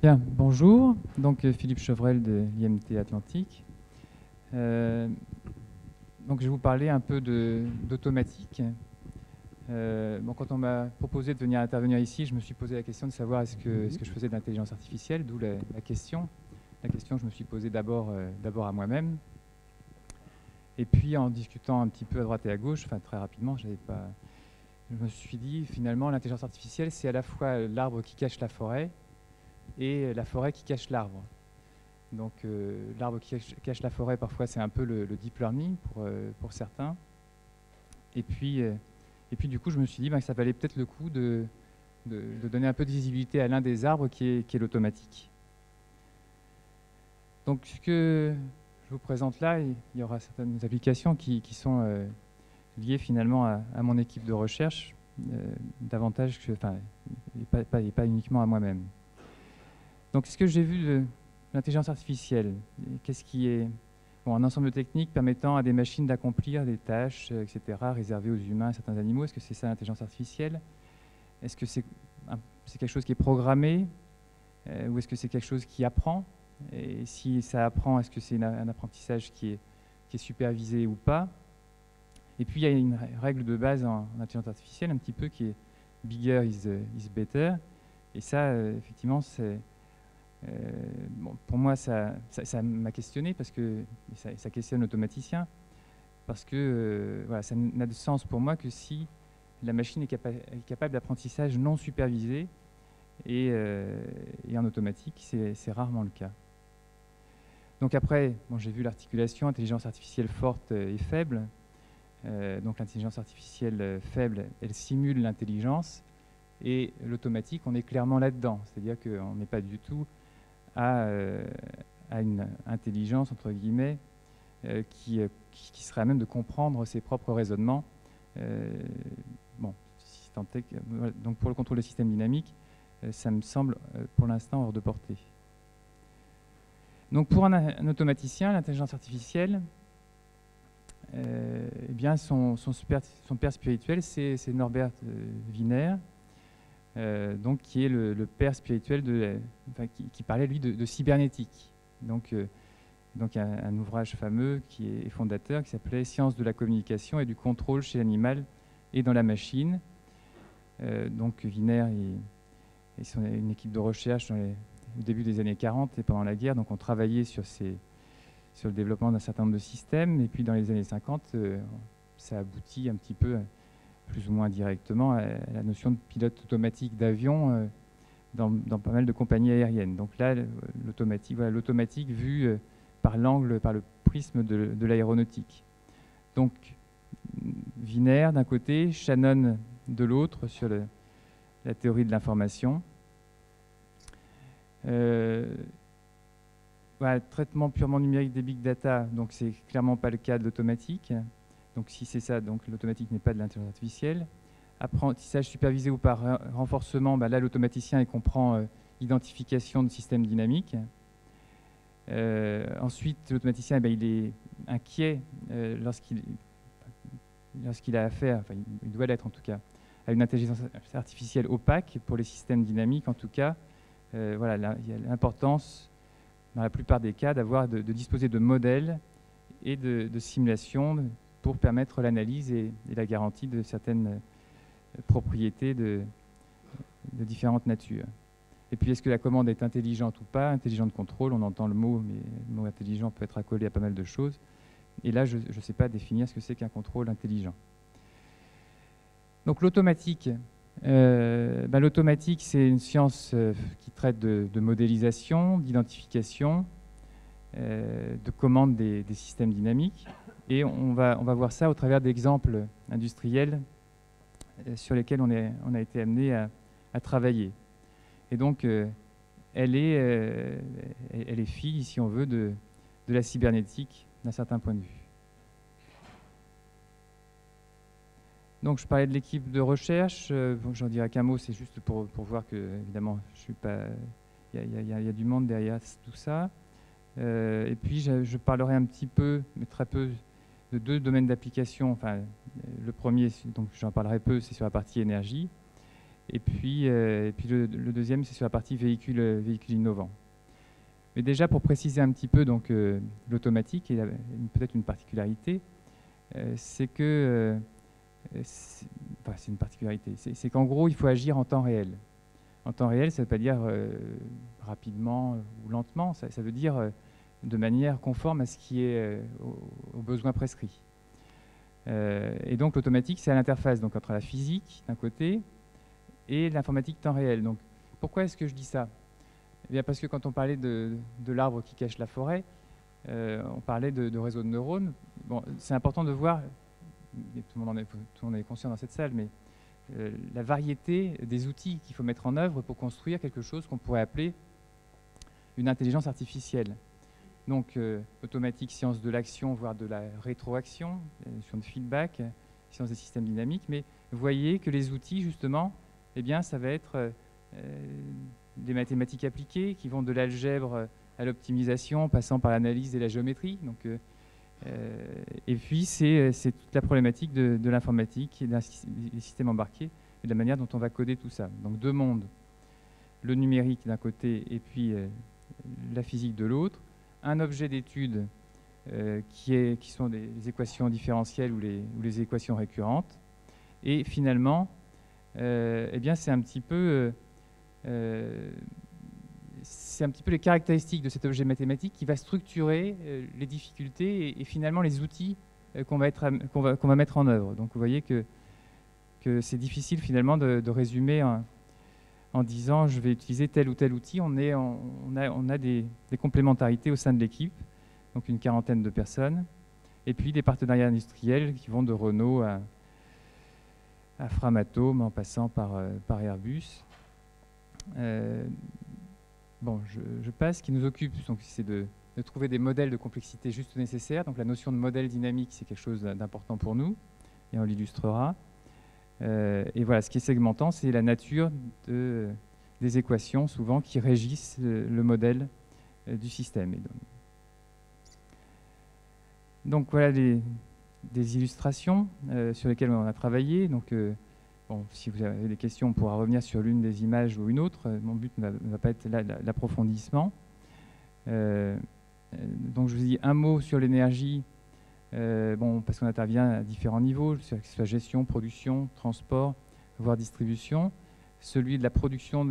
[SPEAKER 8] Bien, bonjour, donc Philippe Chevrel de l'IMT Atlantique. Donc je vais vous parler un peu d'automatique. Quand on m'a proposé de venir intervenir ici, je me suis posé la question de savoir est-ce que je faisais de l'intelligence artificielle, d'où la question. La question que je me suis posée d'abord à moi-même. Et puis en discutant un petit peu à droite et à gauche, enfin très rapidement, je me suis dit finalement l'intelligence artificielle c'est à la fois l'arbre qui cache la forêt et la forêt qui cache l'arbre. Donc l'arbre qui cache la forêt, parfois c'est un peu le deep learning pour certains. Et puis du coup je me suis dit que ça valait peut-être le coup de donner un peu de visibilité à l'un des arbres qui est l'automatique. Donc ce que je vous présente là, il y aura certaines applications qui sont liées finalement à mon équipe de recherche, davantage que, et pas uniquement à moi-même. Donc, ce que j'ai vu de l'intelligence artificielle, qu'est-ce qui est un ensemble de techniques permettant à des machines d'accomplir des tâches, etc., réservées aux humains et certains animaux. Est-ce que c'est ça l'intelligence artificielle? Est-ce que c'est quelque chose qui est programmé ou est-ce que c'est quelque chose qui apprend? Et si ça apprend, est-ce que c'est un apprentissage qui est supervisé ou pas? Et puis, il y a une règle de base en intelligence artificielle, un petit peu, qui est « bigger is better ». Et ça, effectivement, c'est... pour moi, ça m'a questionné parce que ça questionne l'automaticien parce que voilà, ça n'a de sens pour moi que si la machine est capable d'apprentissage non supervisé et en automatique, c'est rarement le cas. Donc après, j'ai vu l'articulation intelligence artificielle forte et faible. Donc l'intelligence artificielle faible, elle simule l'intelligence et l'automatique, on est clairement là-dedans. C'est-à-dire qu'on n'est pas du tout à une intelligence, entre guillemets, qui serait à même de comprendre ses propres raisonnements. Donc pour le contrôle des systèmes dynamiques, ça me semble pour l'instant hors de portée. Donc pour un automaticien, l'intelligence artificielle, eh bien son père spirituel, c'est Norbert Wiener, donc qui est le père spirituel qui parlait lui de cybernétique. Donc un ouvrage fameux qui est fondateur, qui s'appelait Science de la communication et du contrôle chez l'animal et dans la machine. Donc Wiener et une équipe de recherche au début des années 40 et pendant la guerre, donc on travaillait sur le développement d'un certain nombre de systèmes, et puis dans les années 50, ça aboutit un petit peu, plus ou moins directement, à la notion de pilote automatique d'avion dans pas mal de compagnies aériennes. Donc là, l'automatique vue par le prisme de l'aéronautique. Donc Wiener d'un côté, Shannon de l'autre sur la théorie de l'information. Traitement purement numérique des big data, donc c'est clairement pas le cas de l'automatique. Donc si c'est ça, donc l'automatique n'est pas de l'intelligence artificielle. Apprentissage supervisé ou par renforcement, là l'automaticien il comprend identification de systèmes dynamiques. Ensuite, l'automaticien il est inquiet lorsqu'il a affaire, enfin il doit l'être en tout cas, à une intelligence artificielle opaque pour les systèmes dynamiques en tout cas. Là, il y a l'importance dans la plupart des cas de disposer de modèles et de simulations pour permettre l'analyse et la garantie de certaines propriétés de différentes natures. Et puis, est-ce que la commande est intelligente ou pas? Intelligent de contrôle, on entend le mot, mais le mot intelligent peut être accolé à pas mal de choses. Et là, je ne sais pas définir ce que c'est qu'un contrôle intelligent. Donc l'automatique. L'automatique, c'est une science qui traite de modélisation, d'identification, de commande des systèmes dynamiques. Et on va voir ça au travers d'exemples industriels sur lesquels on a été amené à travailler. Et donc, elle est fille, si on veut, de la cybernétique d'un certain point de vue. Donc, je parlais de l'équipe de recherche. J'en dirai qu'un mot, c'est juste pour voir que, évidemment, je suis pas. Il y a du monde derrière tout ça. Et puis, je parlerai un petit peu, mais très peu, de deux domaines d'application. Enfin, le premier, donc j'en parlerai peu, c'est sur la partie énergie. Et puis le deuxième, c'est sur la partie véhicules innovants. Mais déjà, pour préciser un petit peu donc l'automatique, et peut-être une particularité, c'est que c'est une particularité. C'est qu'en gros, il faut agir en temps réel. En temps réel, ça ne veut pas dire rapidement ou lentement, ça veut dire de manière conforme à ce qui est aux besoins prescrits. Et donc l'automatique, c'est à l'interface entre la physique d'un côté et l'informatique temps réel. Donc pourquoi est-ce que je dis ça? Eh bien parce que quand on parlait de l'arbre qui cache la forêt, on parlait de réseaux de neurones. Bon, c'est important de voir, et tout le monde en est conscient dans cette salle, mais la variété des outils qu'il faut mettre en œuvre pour construire quelque chose qu'on pourrait appeler une intelligence artificielle. Donc, automatique, science de l'action, voire de la rétroaction, notion de feedback, science des systèmes dynamiques. Mais vous voyez que les outils, justement, eh bien, ça va être des mathématiques appliquées qui vont de l'algèbre à l'optimisation, passant par l'analyse et la géométrie. Donc, et puis, c'est toute la problématique de l'informatique et des systèmes embarqués et de la manière dont on va coder tout ça. Donc, deux mondes, le numérique d'un côté et puis la physique de l'autre. Un objet d'étude qui sont des équations différentielles ou les équations récurrentes. Et finalement, eh bien, c'est un petit peu les caractéristiques de cet objet mathématique qui va structurer les difficultés et finalement les outils qu'on va mettre en œuvre. Donc vous voyez que c'est difficile finalement de résumer en disant je vais utiliser tel ou tel outil. On a des complémentarités au sein de l'équipe, donc une quarantaine de personnes, et puis des partenariats industriels qui vont de Renault à Framatome en passant par Airbus. Bon, je passe. Ce qui nous occupe, c'est de trouver des modèles de complexité juste nécessaires. Donc la notion de modèle dynamique, c'est quelque chose d'important pour nous, et on l'illustrera. Et voilà, ce qui est segmentant, c'est la nature des équations, souvent, qui régissent le modèle du système. Donc voilà des illustrations sur lesquelles on a travaillé. Donc, bon, si vous avez des questions, on pourra revenir sur l'une des images ou une autre. Mon but ne va pas être là l'approfondissement. Donc, je vous dis un mot sur l'énergie, bon, parce qu'on intervient à différents niveaux, que ce soit gestion, production, transport, voire distribution. Celui de la production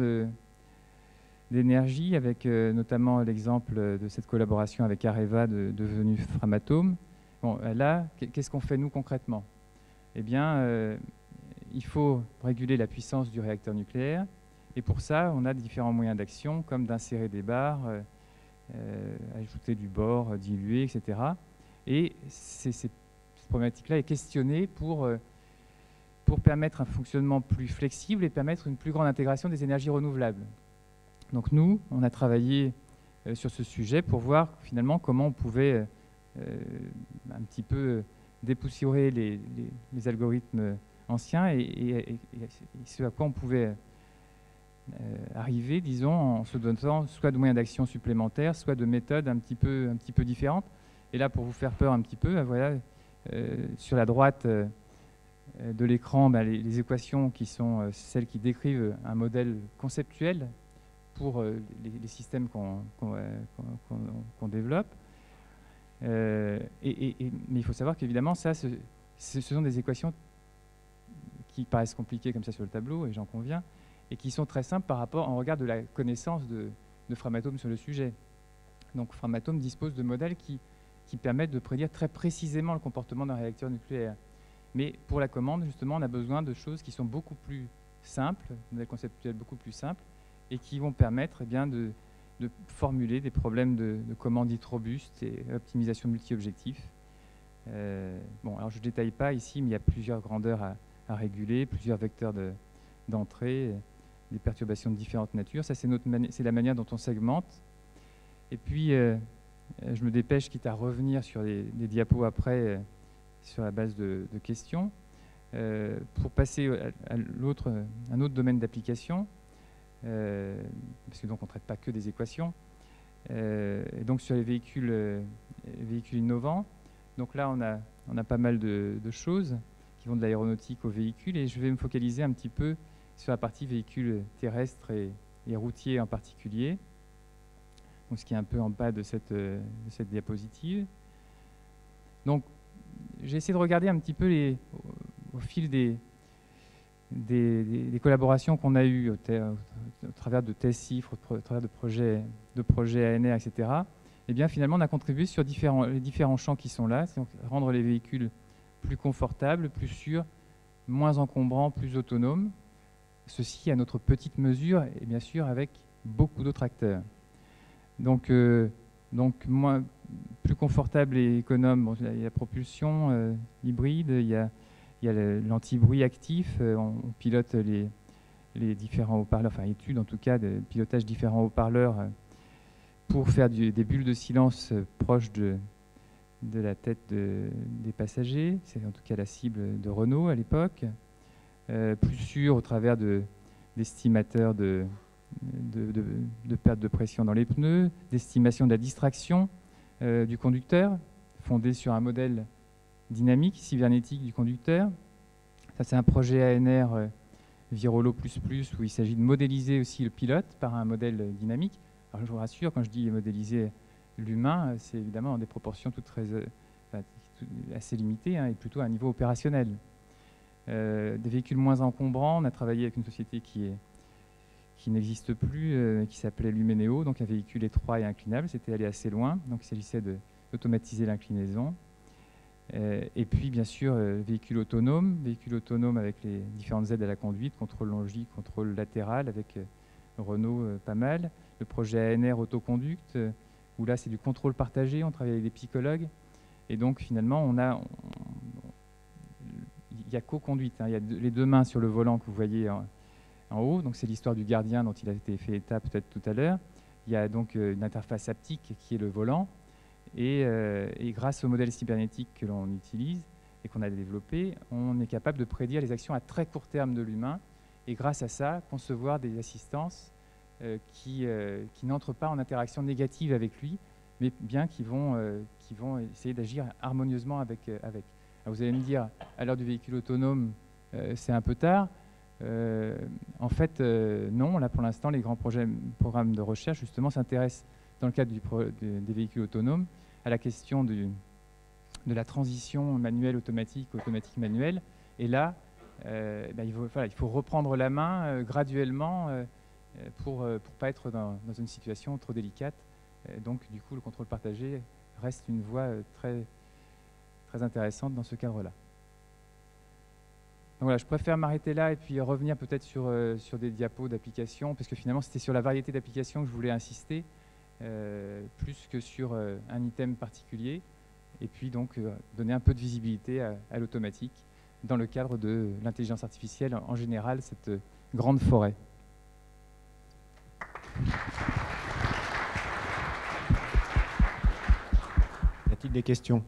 [SPEAKER 8] d'énergie, avec notamment l'exemple de cette collaboration avec Areva devenue Framatome. Bon, là, qu'est-ce qu'on fait nous concrètement? Eh bien, il faut réguler la puissance du réacteur nucléaire, et pour ça, on a différents moyens d'action, comme d'insérer des barres, ajouter du bore, diluer, etc. Et cette problématique-là est questionnée pour permettre un fonctionnement plus flexible et permettre une plus grande intégration des énergies renouvelables. Donc nous, on a travaillé sur ce sujet pour voir finalement comment on pouvait un petit peu dépoussiérer les algorithmes anciens et ce à quoi on pouvait arriver, disons, en se donnant soit de moyens d'action supplémentaires, soit de méthodes un petit peu différentes. Et là, pour vous faire peur un petit peu, voilà, sur la droite de l'écran, les équations qui sont celles qui décrivent un modèle conceptuel pour les systèmes qu'on développe. Mais il faut savoir qu'évidemment, ce sont des équations qui paraissent compliquées comme ça sur le tableau, et j'en conviens, et qui sont très simples en regard de la connaissance de Framatome sur le sujet. Donc Framatome dispose de modèles qui permettent de prédire très précisément le comportement d'un réacteur nucléaire. Mais pour la commande, justement, on a besoin de choses qui sont beaucoup plus simples, modèles conceptuels beaucoup plus simples, et qui vont permettre bien de formuler des problèmes de commande dite robuste et optimisation multi-objectifs. Bon, alors je ne détaille pas ici, mais il y a plusieurs grandeurs à réguler, plusieurs vecteurs d'entrée, des perturbations de différentes natures. Ça, c'est la manière dont on segmente. Et puis, je me dépêche, quitte à revenir sur les diapos après, sur la base de questions, pour passer à un autre domaine d'application, parce que donc on ne traite pas que des équations, et donc sur les véhicules innovants. Donc là, on a pas mal de choses qui vont de l'aéronautique aux véhicules, et je vais me focaliser un petit peu sur la partie véhicules terrestres et routiers en particulier, donc ce qui est un peu en bas de cette diapositive. Donc, j'ai essayé de regarder un petit peu au fil des collaborations qu'on a eues au travers de TESIF, au travers de projets ANR, etc. Et bien finalement, on a contribué sur les différents champs qui sont là, c'est donc rendre les véhicules plus confortables, plus sûrs, moins encombrants, plus autonomes. Ceci à notre petite mesure et bien sûr avec beaucoup d'autres acteurs. Donc plus confortable et économe, bon, il y a la propulsion hybride, il y a l'anti-bruit actif, on pilote les différents haut-parleurs, enfin études en tout cas, de pilotage différents haut-parleurs pour faire des bulles de silence proches de la tête des passagers. C'est en tout cas la cible de Renault à l'époque. Plus sûr au travers d'estimateurs de perte de pression dans les pneus, d'estimation de la distraction du conducteur, fondé sur un modèle dynamique, cybernétique du conducteur. Ça, c'est un projet ANR Virolo++, où il s'agit de modéliser aussi le pilote par un modèle dynamique. Alors, je vous rassure, quand je dis modéliser l'humain, c'est évidemment dans des proportions assez limitées, hein, et plutôt à un niveau opérationnel. Des véhicules moins encombrants, on a travaillé avec une société qui n'existe plus, qui s'appelait Luménéo, donc un véhicule étroit et inclinable. C'était allé assez loin, donc il s'agissait d'automatiser l'inclinaison. Et puis bien sûr, véhicule autonome avec les différentes aides à la conduite, contrôle longique, contrôle latéral, avec Renault pas mal. Le projet ANR Autoconduct, où là c'est du contrôle partagé, on travaille avec des psychologues. Et donc finalement, il y a co-conduite, hein. Il y a les deux mains sur le volant que vous voyez en haut, donc c'est l'histoire du gardien dont il a été fait état peut-être tout à l'heure. Il y a donc une interface haptique qui est le volant, et grâce au modèle cybernétique que l'on utilise et qu'on a développé, on est capable de prédire les actions à très court terme de l'humain, et grâce à ça, concevoir des assistances qui n'entrent pas en interaction négative avec lui, mais bien qui vont essayer d'agir harmonieusement avec. Alors vous allez me dire, à l'heure du véhicule autonome, c'est un peu tard. En fait, non. Là, pour l'instant, les grands programmes de recherche, justement, s'intéressent, dans le cadre des véhicules autonomes, à la question de la transition manuelle automatique, automatique manuelle. Et là, il faut reprendre la main graduellement pour ne pas être dans une situation trop délicate. Donc, du coup, le contrôle partagé reste une voie très, très intéressante dans ce cadre-là. Donc voilà, je préfère m'arrêter là et puis revenir peut-être sur des diapos d'applications, parce que finalement, c'était sur la variété d'applications que je voulais insister, plus que sur un item particulier, et puis donc donner un peu de visibilité à l'automatique dans le cadre de l'intelligence artificielle en général, cette grande forêt.
[SPEAKER 1] Y a-t-il des questions?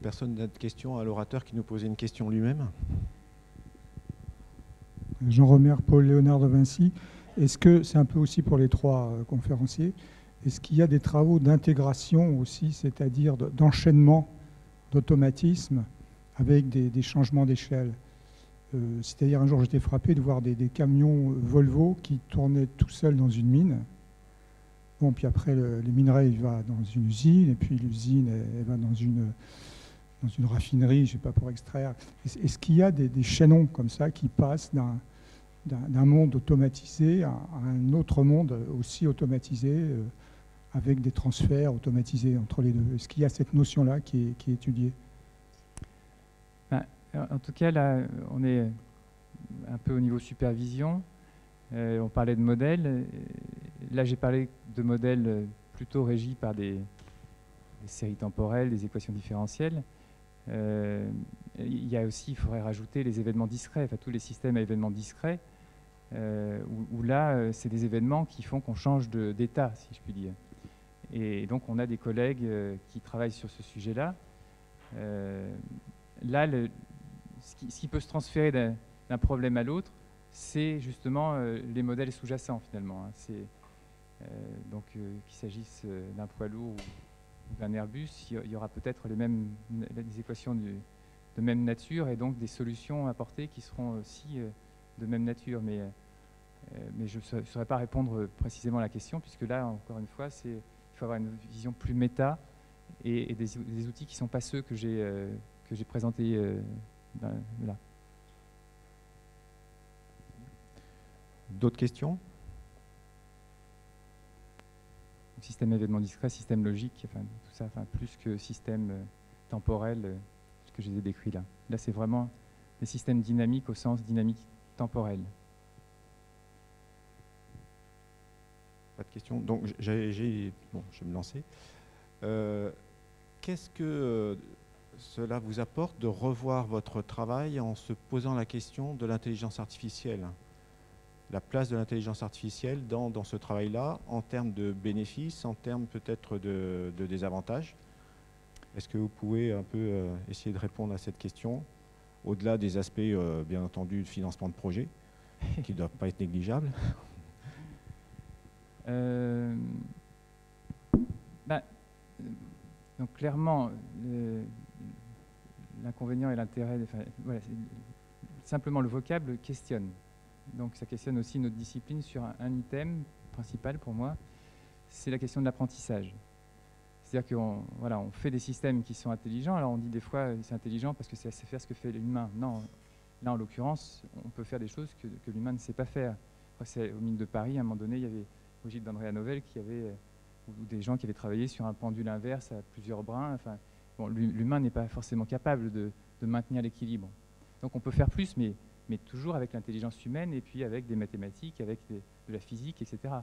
[SPEAKER 1] Personne n'a de questions à l'orateur qui nous posait une question lui-même?
[SPEAKER 3] Jean Romer, Paul Léonard de Vinci. Est-ce que, c'est un peu aussi pour les trois conférenciers, est-ce qu'il y a des travaux d'intégration aussi, c'est-à-dire d'enchaînement d'automatisme avec des changements d'échelle? C'est-à-dire, un jour, j'étais frappé de voir des camions Volvo qui tournaient tout seuls dans une mine. Bon, puis après, les minerais, il va dans une usine, et puis l'usine, elle va dans une raffinerie, je ne sais pas, pour extraire. Est-ce qu'il y a des chaînons comme ça qui passent d'un monde automatisé à un autre monde aussi automatisé, avec des transferts automatisés entre les deux? Est-ce qu'il y a cette notion-là qui est étudiée?
[SPEAKER 8] En tout cas, là, on est un peu au niveau supervision. On parlait de modèles. Là, j'ai parlé de modèles plutôt régis par des séries temporelles, des équations différentielles. Il y a aussi, il faudrait rajouter les événements discrets, enfin tous les systèmes à événements discrets, où là, c'est des événements qui font qu'on change d'état, si je puis dire. Et donc, on a des collègues qui travaillent sur ce sujet-là. Là, ce qui peut se transférer d'un problème à l'autre, c'est justement les modèles sous-jacents, finalement. Donc, qu'il s'agisse d'un poids lourd ou d'un Airbus, il y aura peut-être des équations de même nature et donc des solutions apportées qui seront aussi de même nature. Mais je ne saurais pas répondre précisément à la question, puisque là, encore une fois, il faut avoir une vision plus méta et des outils qui ne sont pas ceux que j'ai présentés là.
[SPEAKER 1] D'autres questions?
[SPEAKER 8] Système événement discret, système logique, enfin, tout ça, enfin, plus que système temporel, ce que je les ai décrits là. Là, c'est vraiment des systèmes dynamiques au sens dynamique temporelle.
[SPEAKER 1] Pas de questions. Donc, bon, je vais me lancer. Qu'est-ce que cela vous apporte de revoir votre travail en se posant la question de l'intelligence artificielle? La place de l'intelligence artificielle dans ce travail-là, en termes de bénéfices, en termes peut-être de désavantages? Est-ce que vous pouvez un peu essayer de répondre à cette question, au-delà des aspects, bien entendu, de financement de projet, qui ne doivent pas être négligeables?
[SPEAKER 8] Donc clairement, l'inconvénient et l'intérêt, voilà, simplement le vocable questionne. Donc ça questionne aussi notre discipline sur un item principal pour moi, c'est la question de l'apprentissage. C'est-à-dire qu'on fait des systèmes qui sont intelligents. Alors on dit des fois c'est intelligent parce que c'est faire ce que fait l'humain. Non, là en l'occurrence, on peut faire des choses que l'humain ne sait pas faire. C'est aux mines de Paris, à un moment donné, il y avait Brigitte d'Andrea Novel ou des gens qui avaient travaillé sur un pendule inverse à plusieurs brins. Enfin, bon, l'humain n'est pas forcément capable de maintenir l'équilibre. Donc on peut faire plus, mais toujours avec l'intelligence humaine et puis avec des mathématiques, avec de la physique, etc.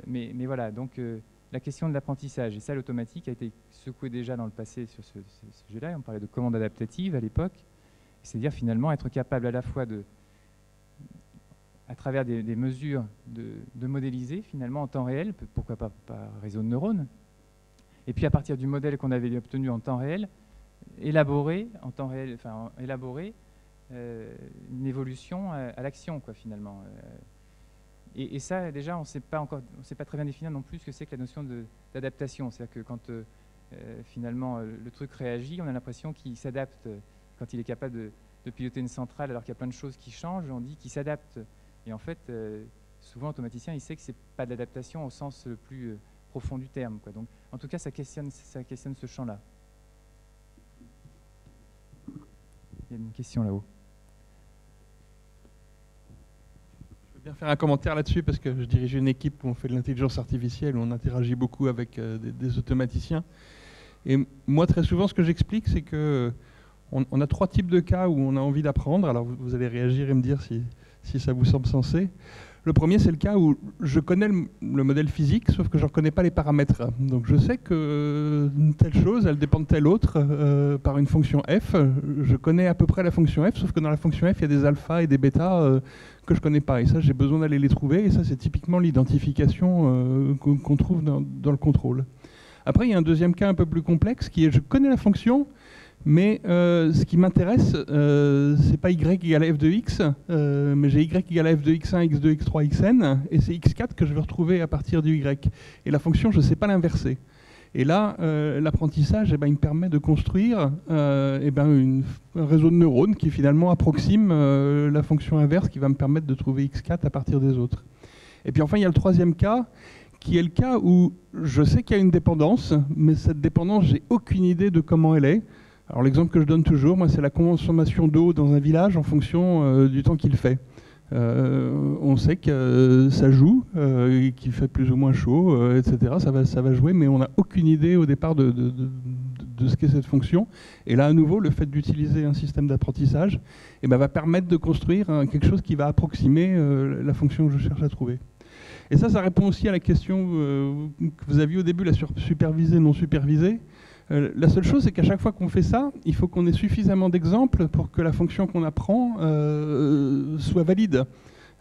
[SPEAKER 8] Mais voilà, donc la question de l'apprentissage, et ça l'automatique a été secouée déjà dans le passé sur ce sujet-là, on parlait de commande adaptative à l'époque, c'est-à-dire finalement être capable à la fois à travers des mesures de modéliser finalement en temps réel, pourquoi pas par réseau de neurones, et puis à partir du modèle qu'on avait obtenu en temps réel, élaborer en temps réel, enfin élaborer une évolution à l'action, quoi, finalement. Et ça, déjà, on ne sait pas très bien définir non plus ce que c'est que la notion d'adaptation. C'est-à-dire que quand finalement le truc réagit, on a l'impression qu'il s'adapte. Quand il est capable de piloter une centrale alors qu'il y a plein de choses qui changent, on dit qu'il s'adapte. Et en fait, souvent, l'automaticien, il sait que ce n'est pas de l'adaptation au sens le plus profond du terme, quoi. Donc, en tout cas, ça questionne ce champ-là. Il y a une question là-haut.
[SPEAKER 9] Je veux bien faire un commentaire là-dessus parce que je dirige une équipe où on fait de l'intelligence artificielle, où on interagit beaucoup avec des automaticiens. Et moi, très souvent, ce que j'explique, c'est que on a 3 types de cas où on a envie d'apprendre. Alors, vous allez réagir et me dire si ça vous semble sensé. Le premier, c'est le cas où je connais le modèle physique, sauf que je ne connais pas les paramètres. Donc je sais que telle chose, elle dépend de telle autre par une fonction f. Je connais à peu près la fonction f, sauf que dans la fonction f, il y a des alphas et des bêtas que je ne connais pas. Et ça, j'ai besoin d'aller les trouver. Et ça, c'est typiquement l'identification qu'on trouve dans le contrôle. Après, il y a un deuxième cas un peu plus complexe, qui est je connais la fonction, mais ce qui m'intéresse, c'est pas y égale f de x, mais j'ai y égale f de x1, x2, x3, xn, et c'est x4 que je vais retrouver à partir du y. Et la fonction, je ne sais pas l'inverser. Et là, l'apprentissage, il me permet de construire un réseau de neurones qui finalement approxime la fonction inverse qui va me permettre de trouver x4 à partir des autres. Et puis enfin, il y a le troisième cas, qui est le cas où je sais qu'il y a une dépendance, mais cette dépendance, j'ai aucune idée de comment elle est. Alors l'exemple que je donne toujours, moi, c'est la consommation d'eau dans un village en fonction du temps qu'il fait. On sait que ça joue, qu'il fait plus ou moins chaud, etc. Ça va jouer, mais on n'a aucune idée au départ de ce qu'est cette fonction. Et là, à nouveau, le fait d'utiliser un système d'apprentissage va permettre de construire quelque chose qui va approximer la fonction que je cherche à trouver. Et ça répond aussi à la question que vous aviez au début, la supervisée, non supervisée. La seule chose, c'est qu'à chaque fois qu'on fait ça, il faut qu'on ait suffisamment d'exemples pour que la fonction qu'on apprend soit valide.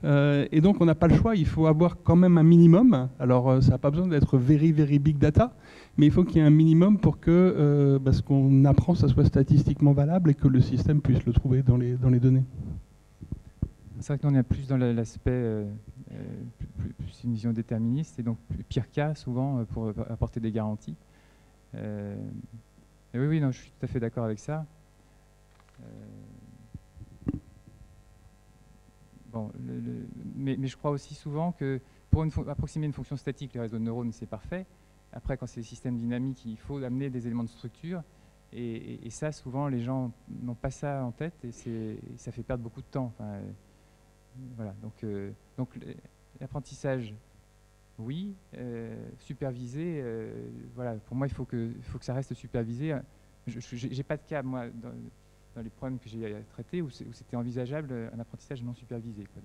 [SPEAKER 9] Et donc, on n'a pas le choix, il faut avoir quand même un minimum. Alors, ça n'a pas besoin d'être very, very big data, mais il faut qu'il y ait un minimum pour que ce qu'on apprend, ça soit statistiquement valable et que le système puisse le trouver dans les données.
[SPEAKER 8] C'est vrai que nous, on est plus dans l'aspect plus une vision déterministe, et donc pire cas, souvent, pour apporter des garanties. Et oui, non, je suis tout à fait d'accord avec ça. Mais je crois aussi souvent que pour approximer une fonction statique, les réseaux de neurones, c'est parfait. Après, quand c'est des systèmes dynamiques, il faut amener des éléments de structure. Et ça, souvent, les gens n'ont pas ça en tête, et ça fait perdre beaucoup de temps. Enfin, voilà. Donc l'apprentissage, oui, supervisé, voilà, pour moi, il faut que ça reste supervisé. Je n'ai pas de cas, moi, dans les problèmes que j'ai traités, où c'était envisageable un apprentissage non supervisé, quoi.